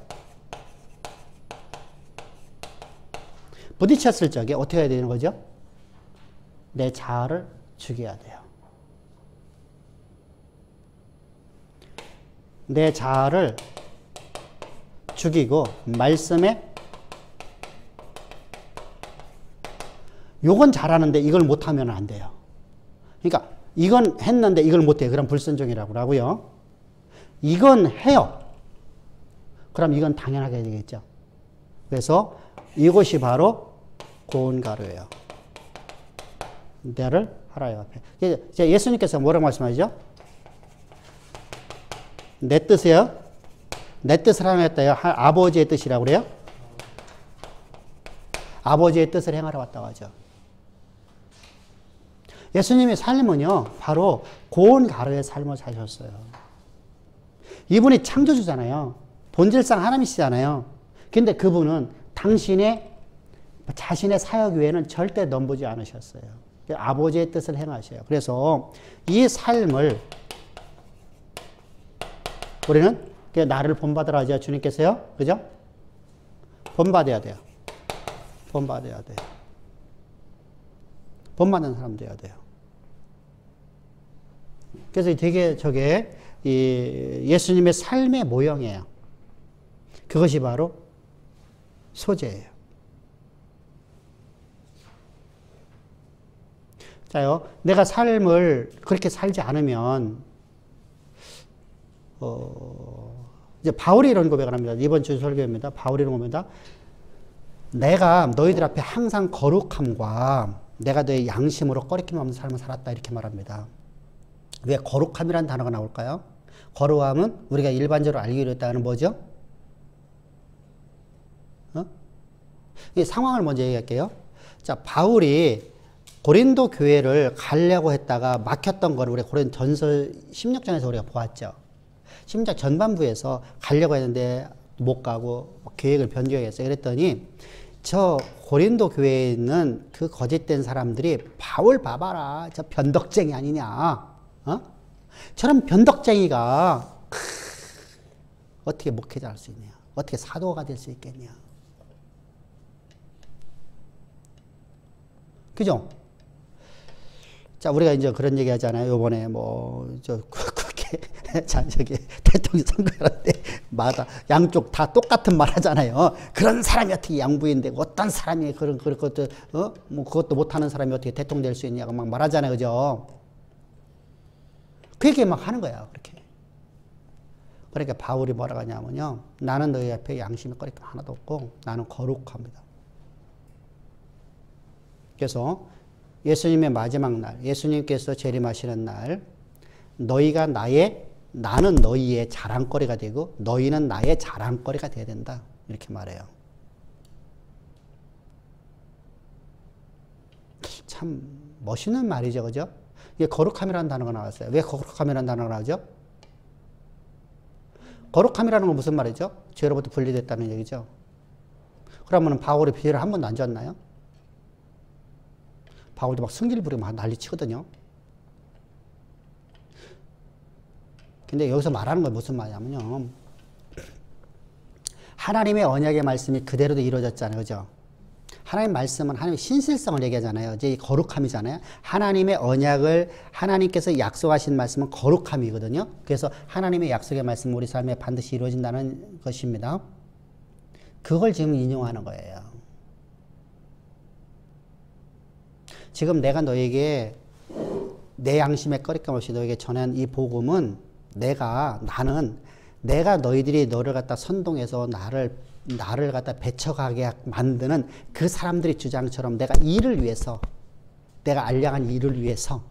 부딪혔을 적에 어떻게 해야 되는 거죠? 내 자아를 죽여야 돼요. 내 자아를 죽이고 말씀에 요건 잘하는데 이걸 못하면 안 돼요. 그러니까 이건 했는데 이걸 못해요. 그럼 불순종이라고 하고요. 이건 해요. 그럼 이건 당연하게 해야 되겠죠. 그래서 이것이 바로 고운 가루예요. 내를 하라요 앞에. 예수님께서 뭐라고 말씀하시죠? 내 뜻이요. 내 뜻을 하겠다요. 아버지의 뜻이라고 그래요. 아버지의 뜻을 행하러 왔다고 하죠. 예수님의 삶은요, 바로 고운 가루의 삶을 사셨어요. 이분이 창조주잖아요. 본질상 하나님이시잖아요. 근데 그분은 자신의 사역 외에는 절대 넘보지 않으셨어요. 아버지의 뜻을 행하셔요. 그래서 이 삶을 우리는 나를 본받으라 하죠. 주님께서요. 그죠? 본받아야 돼요. 본받아야 돼요. 본받는 사람 돼야 돼요. 그래서 되게 저게 예수님의 삶의 모형이에요. 그것이 바로 소제예요. 자요, 내가 삶을 그렇게 살지 않으면, 이제 바울이 이런 고백을 합니다. 이번 주 설교입니다. 바울이 이런 겁니다. 내가 너희들 앞에 항상 거룩함과 내가 너의 양심으로 꺼리낌 없는 삶을 살았다. 이렇게 말합니다. 왜 거룩함이라는 단어가 나올까요? 거룩함은 우리가 일반적으로 알기로 했다는 뭐죠? 이 상황을 먼저 얘기할게요. 자, 바울이 고린도 교회를 가려고 했다가 막혔던 걸 우리 고린도 전서 16장에서 우리가 보았죠. 16장 전반부에서 가려고 했는데 못 가고 계획을 변경했어요. 그랬더니 저 고린도 교회에 있는 그 거짓된 사람들이 바울 봐봐라. 저 변덕쟁이 아니냐. 저런 변덕쟁이가 어떻게 목회자 할 수 있냐. 어떻게 사도가 될 수 있겠냐. 그죠? 자, 우리가 이제 그런 얘기 하잖아요. 요번에 저기 대통령 선거할 때마다 양쪽 다 똑같은 말 하잖아요. 그런 사람이 어떻게 양부인 되고 어떤 사람이 그런 것도 그것도 못하는 사람이 어떻게 대통령 될 수 있냐고 막 말하잖아요. 그죠? 그 얘기 막 하는 거야. 그렇게. 그러니까 바울이 뭐라고 하냐면요. 나는 너희 앞에 양심의 거리가 하나도 없고 나는 거룩합니다. 그래서 예수님의 마지막 날, 예수님께서 재림하시는 날, 나는 너희의 자랑거리가 되고 너희는 나의 자랑거리가 되어야 된다. 이렇게 말해요. 참 멋있는 말이죠. 그죠? 이게 거룩함이라는 단어가 나왔어요. 왜 거룩함이라는 단어가 나오죠? 거룩함이라는 건 무슨 말이죠? 죄로부터 분리됐다는 얘기죠. 그러면 바울이 죄를 한 번도 안 졌나요? 바울도 막 승질 부리고 막 난리 치거든요. 근데 여기서 말하는 건 무슨 말이냐면요. 하나님의 언약의 말씀이 그대로도 이루어졌잖아요. 그죠? 하나님 말씀은 하나님의 신실성을 얘기하잖아요. 이제 거룩함이잖아요. 하나님의 언약을 하나님께서 약속하신 말씀은 거룩함이거든요. 그래서 하나님의 약속의 말씀은 우리 삶에 반드시 이루어진다는 것입니다. 그걸 지금 인용하는 거예요. 지금 내가 너에게 내 양심의 꺼리낌 없이 너에게 전한 이 복음은 내가 너희들이 너를 갖다 선동해서 나를 갖다 배척하게 만드는 그 사람들의 주장처럼 내가 일을 위해서, 내가 알량한 일을 위해서,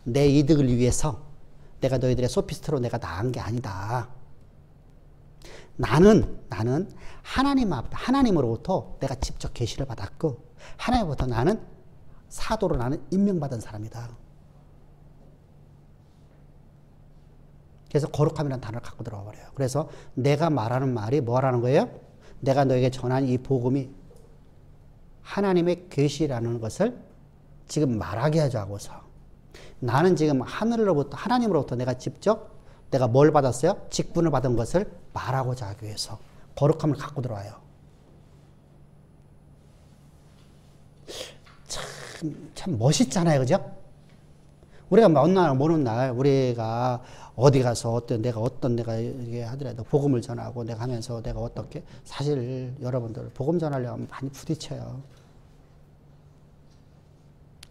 내 이득을 위해서 내가 너희들의 소피스트로 내가 나간 게 아니다. 나는 하나님 앞에, 하나님으로부터 내가 직접 계시를 받았고, 하나님으로부터 나는 사도로 나는 임명받은 사람이다. 그래서 거룩함이라는 단어를 갖고 들어와 버려요. 그래서 내가 말하는 말이 뭐라는 거예요? 내가 너에게 전한 이 복음이 하나님의 계시라는 것을 지금 말하게 하자고서 나는 지금 하나님으로부터 내가 직접 내가 뭘 받았어요? 직분을 받은 것을 말하고자 하기 위해서 거룩함을 갖고 들어와요. 참 멋있잖아요. 그죠? 우리가 어느 날, 모르는 날, 우리가 어디 가서 내가 이게 하더라도 복음을 전하고 내가 하면서 내가 어떻게, 사실 여러분들 복음 전하려면 많이 부딪혀요.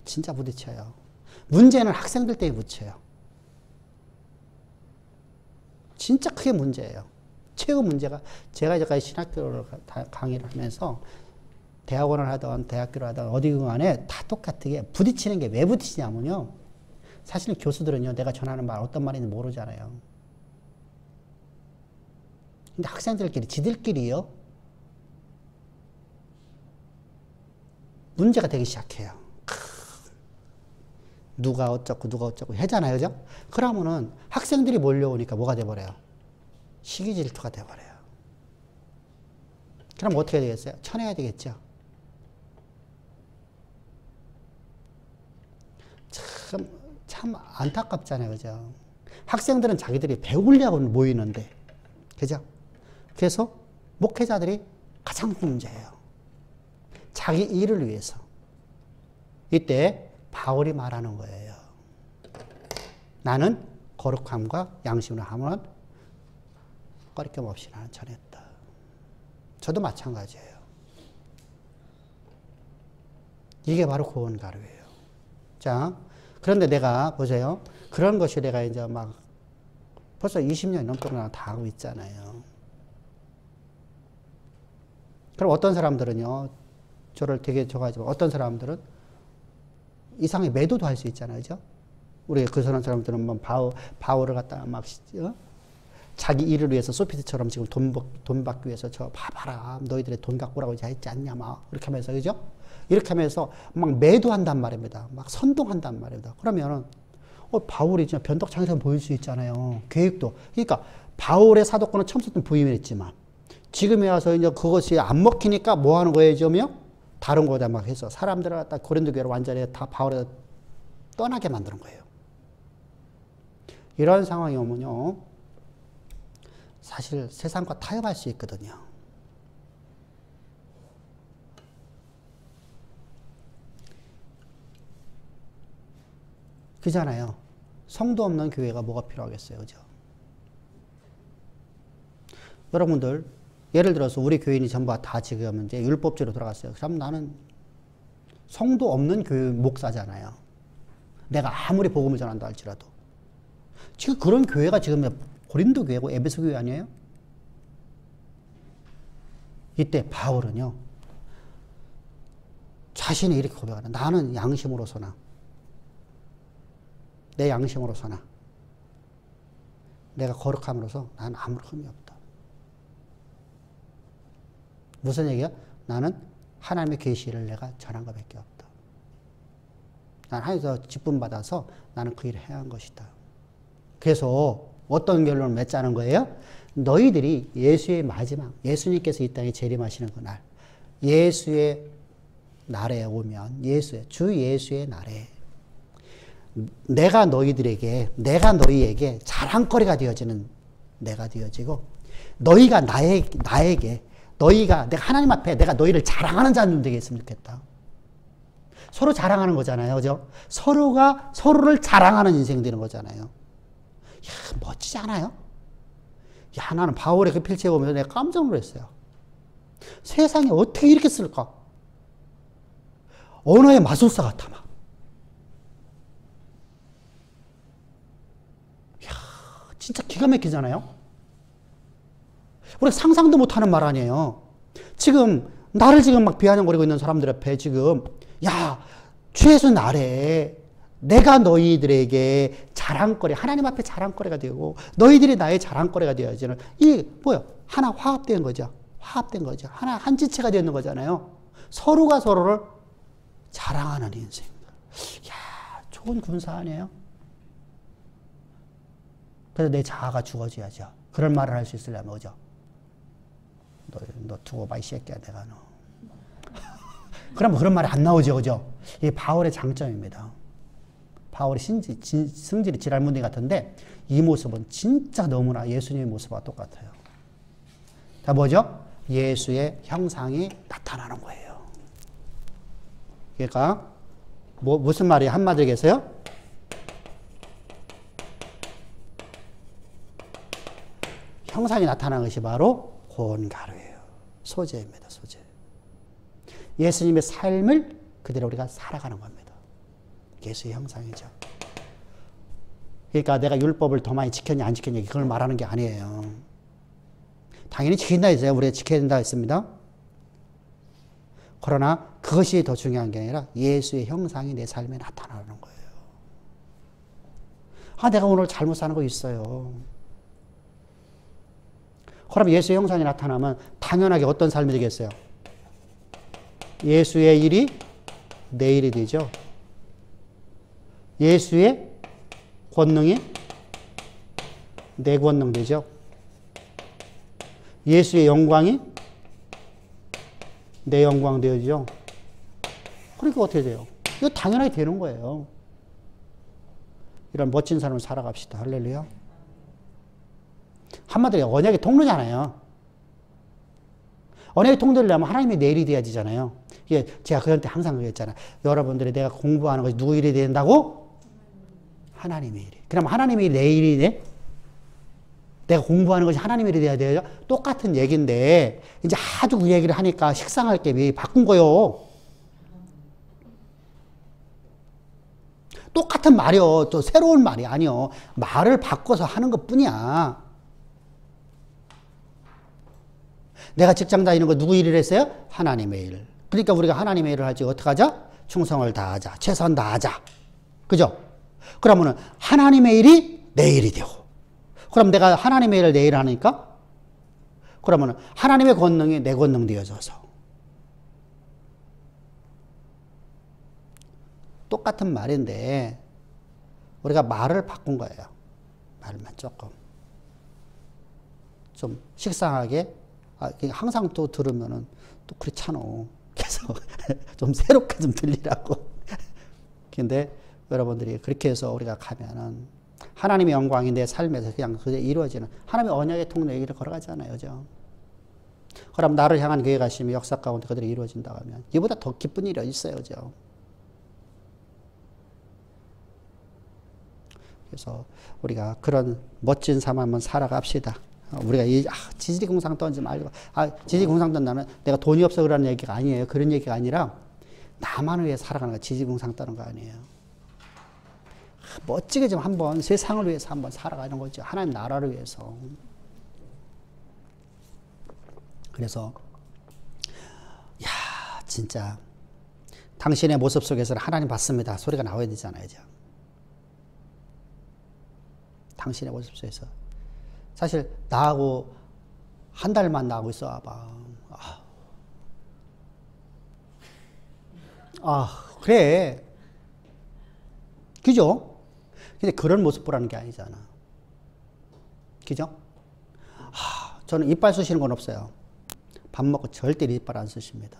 진짜 부딪혀요. 문제는 학생들 때문에 부딪혀요. 진짜 크게 문제예요. 최고 문제가, 제가 이제까지 신학교를 강의를 하면서 대학원을 하던 대학교를 하던 어디 간에 다 똑같게 부딪히는 게 왜 부딪히냐면요. 사실 교수들은요, 내가 전하는 말 어떤 말인지 모르잖아요. 근데 학생들끼리, 지들끼리요, 문제가 되기 시작해요. 누가 어쩌고 하잖아요. 그죠? 그러면은 학생들이 몰려오니까 뭐가 돼버려요? 시기 질투가 돼버려요. 그럼 어떻게 되겠어요? 쳐내야 되겠죠? 참 안타깝잖아요. 그죠? 학생들은 자기들이 배우려고 모이는데, 그죠? 그래서 목회자들이 가장 문제예요. 자기 일을 위해서. 이때 바울이 말하는 거예요. 나는 거룩함과 양심으로 하면 꺼리낌 없이 나는 전했다. 저도 마찬가지예요. 이게 바로 구원가루예요. 자, 그런데 내가 보세요. 그런 것이 내가 이제 막 벌써 20년 넘도록 다 하고 있잖아요. 그럼 어떤 사람들은요, 저를 되게 좋아하지만 어떤 사람들은 이상하게 매도도 할 수 있잖아요. 그죠? 우리 그 사람들은 뭐 바울을 갖다가 막, 자기 일을 위해서 소피트처럼 지금 돈 받기 위해서 저 봐봐라. 너희들의 돈 갖고 오라고 했지 않냐. 막 이렇게 하면서, 그죠? 이렇게 하면서 막 매도한단 말입니다. 막 선동한단 말입니다. 그러면은, 바울이 진짜 변덕창에서 보일 수 있잖아요. 계획도. 그러니까 바울의 사도권은 처음부터 부임을 했지만 지금에 와서 이제 그것이 안 먹히니까 뭐 하는 거예요, 지금요? 다른 거다 막 해서 사람들을 갖다 고린도 교회를 완전히 다 바울에 떠나게 만드는 거예요. 이런 상황이 오면요, 사실 세상과 타협할 수 있거든요. 그잖아요. 성도 없는 교회가 뭐가 필요하겠어요. 그죠? 여러분들, 예를 들어서 우리 교인이 전부 다 지금 이제 율법주의로 돌아갔어요. 그럼 나는 성도 없는 교회 목사잖아요. 내가 아무리 복음을 전한다 할지라도. 지금 그런 교회가 지금 고린도 교회고 에베소 교회 아니에요? 이때 바울은요, 자신이 이렇게 고백하는, 나는 양심으로서나, 내 양심으로서나, 내가 거룩함으로써 나는 아무런 흠이 없다. 무슨 얘기야? 나는 하나님의 계시를 내가 전한 것밖에 없다. 난 하나님께서 기쁨 받아서 나는 그 일을 해야 한 것이다. 그래서 어떤 결론을 맺자는 거예요? 너희들이 예수의 마지막, 예수님께서 이 땅에 재림하시는 그날, 예수의 날에 오면, 주 예수의 날에 내가 너희에게 자랑거리가 되어지는 내가 되어지고, 너희가 나에게 내가 하나님 앞에 내가 너희를 자랑하는 자는 되게 했으면 좋겠다. 서로 자랑하는 거잖아요. 그죠? 서로가 서로를 자랑하는 인생이 되는 거잖아요. 야, 멋지지 않아요? 야, 나는 바울의 그 필체 보면서 내가 깜짝 놀랐어요. 세상에 어떻게 이렇게 쓸까? 언어의 마술사 같아, 막. 이야, 진짜 기가 막히잖아요? 우리가 상상도 못하는 말 아니에요. 지금, 나를 지금 막 비아냥거리고 있는 사람들 앞에 지금, 야, 주 예수 날에 내가 너희들에게 자랑거리, 하나님 앞에 자랑거리가 되고, 너희들이 나의 자랑거리가 되어지는, 하나 화합된 거죠. 화합된 거죠. 한 지체가 되는 거잖아요. 서로가 서로를 자랑하는 인생. 야, 좋은 군사 아니에요? 그래서 내 자아가 죽어져야죠. 그런 말을 할 수 있으려면, 그죠? 너 두고 봐, 이 새끼야, 내가 너. 그럼 그런 말이 안 나오죠, 그죠? 이게 바울의 장점입니다. 바울의 성질이 지랄무늬 같은데, 이 모습은 진짜 너무나 예수님의 모습과 똑같아요. 자, 뭐죠? 예수의 형상이 나타나는 거예요. 그러니까, 무슨 말이 한마디로 계세요? 형상이 나타나는 것이 바로 고온가루예요. 소재입니다, 소재. 예수님의 삶을 그대로 우리가 살아가는 겁니다. 예수의 형상이죠. 그러니까 내가 율법을 더 많이 지켰냐 안 지켰냐 그걸 말하는 게 아니에요. 당연히 지킨다 했어요. 우리가 지켜야 된다 했습니다. 그러나 그것이 더 중요한 게 아니라 예수의 형상이 내 삶에 나타나는 거예요. 아, 내가 오늘 잘못 사는 거 있어요. 그럼 예수의 형상이 나타나면 당연하게 어떤 삶이 되겠어요? 예수의 일이 내 일이 되죠. 예수의 권능이 내 권능 되죠. 예수의 영광이 내 영광 되어지죠. 그러니까 어떻게 돼요? 이거 당연하게 되는 거예요. 이런 멋진 삶을 살아갑시다. 할렐루야. 한마디로 언약의 통로잖아요. 언약의 통로려면 하나님의 내 일이 돼야 되잖아요. 이게 제가 그한테 항상 그랬잖아요. 여러분들이 내가 공부하는 것이 누구 일이 된다고? 하나님의 일이. 그럼 하나님의 일이 내 일이 돼? 내가 공부하는 것이 하나님의 일이 돼야 돼요? 똑같은 얘기인데 이제 아주 그 얘기를 하니까 식상할 게 바꾼 거요. 똑같은 말이요. 또 새로운 말이 아니요. 말을 바꿔서 하는 것 뿐이야. 내가 직장 다니는 거 누구 일을 했어요? 하나님의 일. 그러니까 우리가 하나님의 일을 할지 어떻게 하자? 충성을 다하자. 최선 다하자. 그죠? 그러면은 하나님의 일이 내 일이 되고. 그럼 내가 하나님의 일을 내 일 하니까? 그러면은 하나님의 권능이 내 권능 되어져서. 똑같은 말인데 우리가 말을 바꾼 거예요. 말만 조금. 좀 식상하게 항상 또 들으면은 또 그렇잖아. 그래서 좀 새롭게 좀 들리라고. 근데 여러분들이 그렇게 해서 우리가 가면은 하나님의 영광이 내 삶에서 그냥 그대로 이루어지는 하나님의 언약의 통로 얘기를 걸어가잖아요. 그죠? 그럼 나를 향한 교회 가시면 역사 가운데 그대로 이루어진다고 하면 이보다 더 기쁜 일이 어디 있어요. 그죠? 그래서 우리가 그런 멋진 삶 한번 살아갑시다. 우리가 지지리공상 떠지 말고 지지리공상 떤다는 내가 돈이 없어 그러는 얘기가 아니에요. 그런 얘기가 아니라 나만을 위해 살아가는 거 지지리공상 떠는 거 아니에요. 멋지게 좀 한번 세상을 위해서 한번 살아가는 거죠. 하나님 나라를 위해서. 그래서 야 진짜 당신의 모습 속에서는 하나님 봤습니다 소리가 나와야 되잖아요. 당신의 모습 속에서. 사실 나하고 한 달만 나하고 있어 봐봐. 그래. 그죠? 근데 그런 모습 보라는 게 아니잖아. 그죠? 저는 이빨 쑤시는 건 없어요. 밥 먹고 절대 이빨 안 쑤십니다.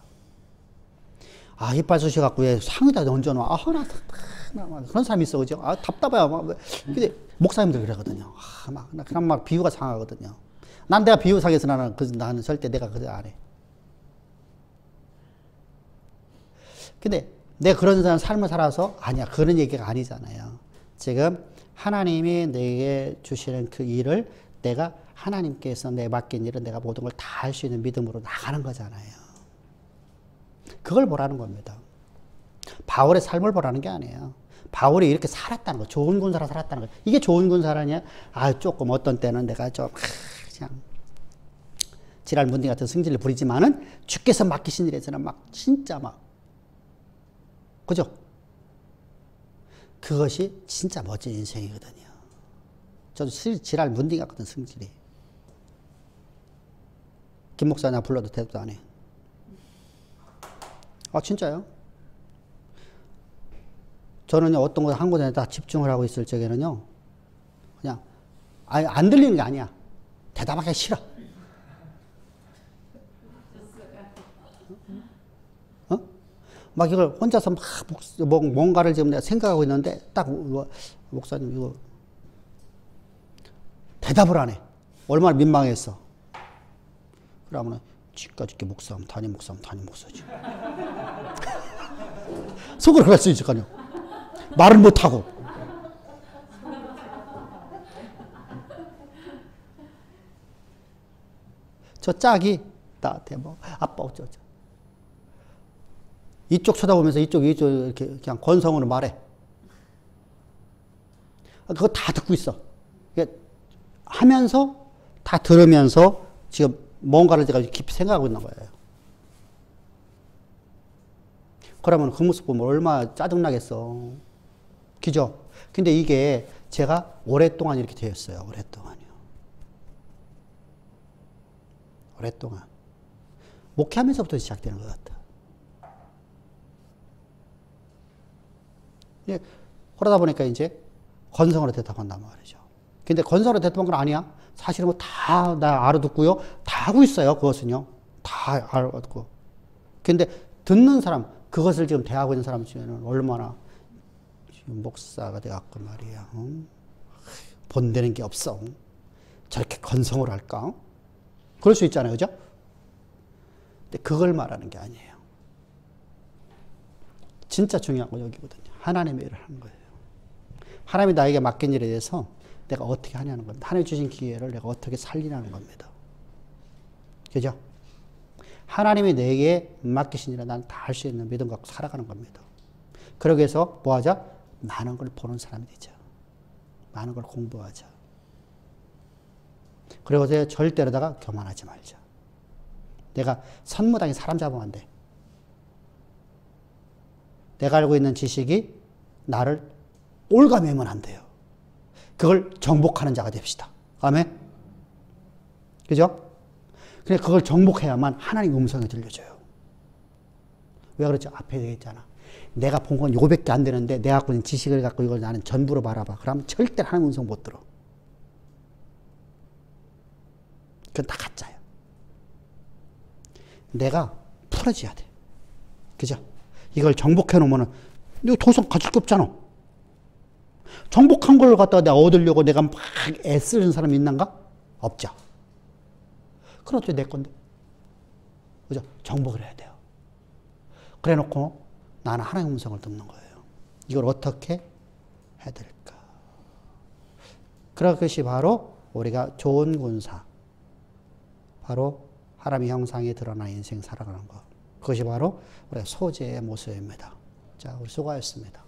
이빨 쑤셔갖고 왜 상에다 얹어놔. 그런 사람이 있어, 그죠? 답답해요. 근데 목사님들 그러거든요. 그럼 막 비유가 상하거든요. 내가 비유 상해서 나는 절대 내가 그래 안 해. 근데 내가 그런 삶을 살아서 아니야. 그런 얘기가 아니잖아요. 지금 하나님이 내게 주시는 그 일을 내가 하나님께서 내 맡긴 일은 내가 모든 걸 다 할 수 있는 믿음으로 나가는 거잖아요. 그걸 보라는 겁니다. 바울의 삶을 보라는 게 아니에요. 바울이 이렇게 살았다는 거, 좋은 군사로 살았다는 거. 이게 좋은 군사라냐? 조금 어떤 때는 내가 좀 그냥 지랄 문딩 같은 승질을 부리지만은 주께서 맡기신 일에서는 막 진짜 막 그죠? 그것이 진짜 멋진 인생이거든요. 저도 지랄 문딩 같은 승질이. 김 목사 나 불러도 대답도 안 해. 진짜요? 저는요, 어떤 거 한 곳에 다 집중을 하고 있을 적에는요, 그냥, 안 들리는 게 아니야. 대답하기 싫어. 막 이걸 혼자서 막 뭔가를 지금 내가 생각하고 있는데, 딱, 목사님, 이거, 대답을 안 해. 얼마나 민망했어. 그러면은, 지금까지 목사하면 담임 목사지. 속으로 갈 수 있을까요? 말을 못하고. 저 짝이 나한테 뭐, 아빠 어쩌죠. 이쪽 쳐다보면서 이쪽 이렇게 그냥 건성으로 말해. 그거 다 듣고 있어. 하면서, 다 들으면서 지금 뭔가를 제가 깊이 생각하고 있는 거예요. 그러면 그 모습 보면 얼마나 짜증나겠어. 그죠? 근데 이게 제가 오랫동안 이렇게 되었어요. 오랫동안요. 오랫동안. 목회하면서부터 시작되는 것 같아. 그러다 보니까 이제 건성으로 대답한단 말이죠. 근데 건성으로 대답한 건 아니야. 사실은 뭐 다 나 알아듣고요. 다 하고 있어요. 그것은요. 다 알아듣고. 근데 듣는 사람, 그것을 지금 대하고 있는 사람 중에는 얼마나 지금 목사가 돼갖고 말이야. 본되는 게 없어. 저렇게 건성으로 할까? 그럴 수 있잖아요. 그죠? 근데 그걸 말하는 게 아니에요. 진짜 중요한 건 여기거든요. 하나님의 일을 하는 거예요. 하나님이 나에게 맡긴 일에 대해서 내가 어떻게 하냐는 겁니다. 하나님 주신 기회를 내가 어떻게 살리냐는 겁니다. 그죠? 하나님이 내게 맡기신 일을 난 다 할 수 있는 믿음 갖고 살아가는 겁니다. 그러기 위해서 뭐 하자? 많은 걸 보는 사람이 되자. 많은 걸 공부하자. 그리고 절대로다가 교만하지 말자. 내가 선무당에 사람 잡으면 안 돼. 내가 알고 있는 지식이 나를 올가매면 안 돼요. 그걸 정복하는 자가 됩시다. 아멘? 그죠? 근데 그걸 정복해야만 하나님 음성이 들려줘요. 왜 그렇죠? 앞에 얘기했잖아. 내가 본 건 요거밖에 안 되는데 내가 갖고 있는 지식을 갖고 이걸 나는 전부로 바라봐. 그러면 절대 하나님 음성 못 들어. 그건 다 가짜예요. 내가 풀어줘야 돼. 그죠? 이걸 정복해 놓으면은 이거 더 이상 가질 게 없잖아. 정복한 걸 갖다가 내가 얻으려고 내가 막 애쓰는 사람이 있는가? 없죠. 그럼 어떻게 내 건데? 그죠? 정복을 해야 돼요. 그래 놓고 나는 하나님의 음성을 듣는 거예요. 이걸 어떻게 해야 될까? 그것이 바로 우리가 좋은 군사. 바로 하나님의 형상이 드러난 인생 살아가는 것. 그것이 바로 우리가 소재의 모습입니다. 자, 우리 수고하셨습니다.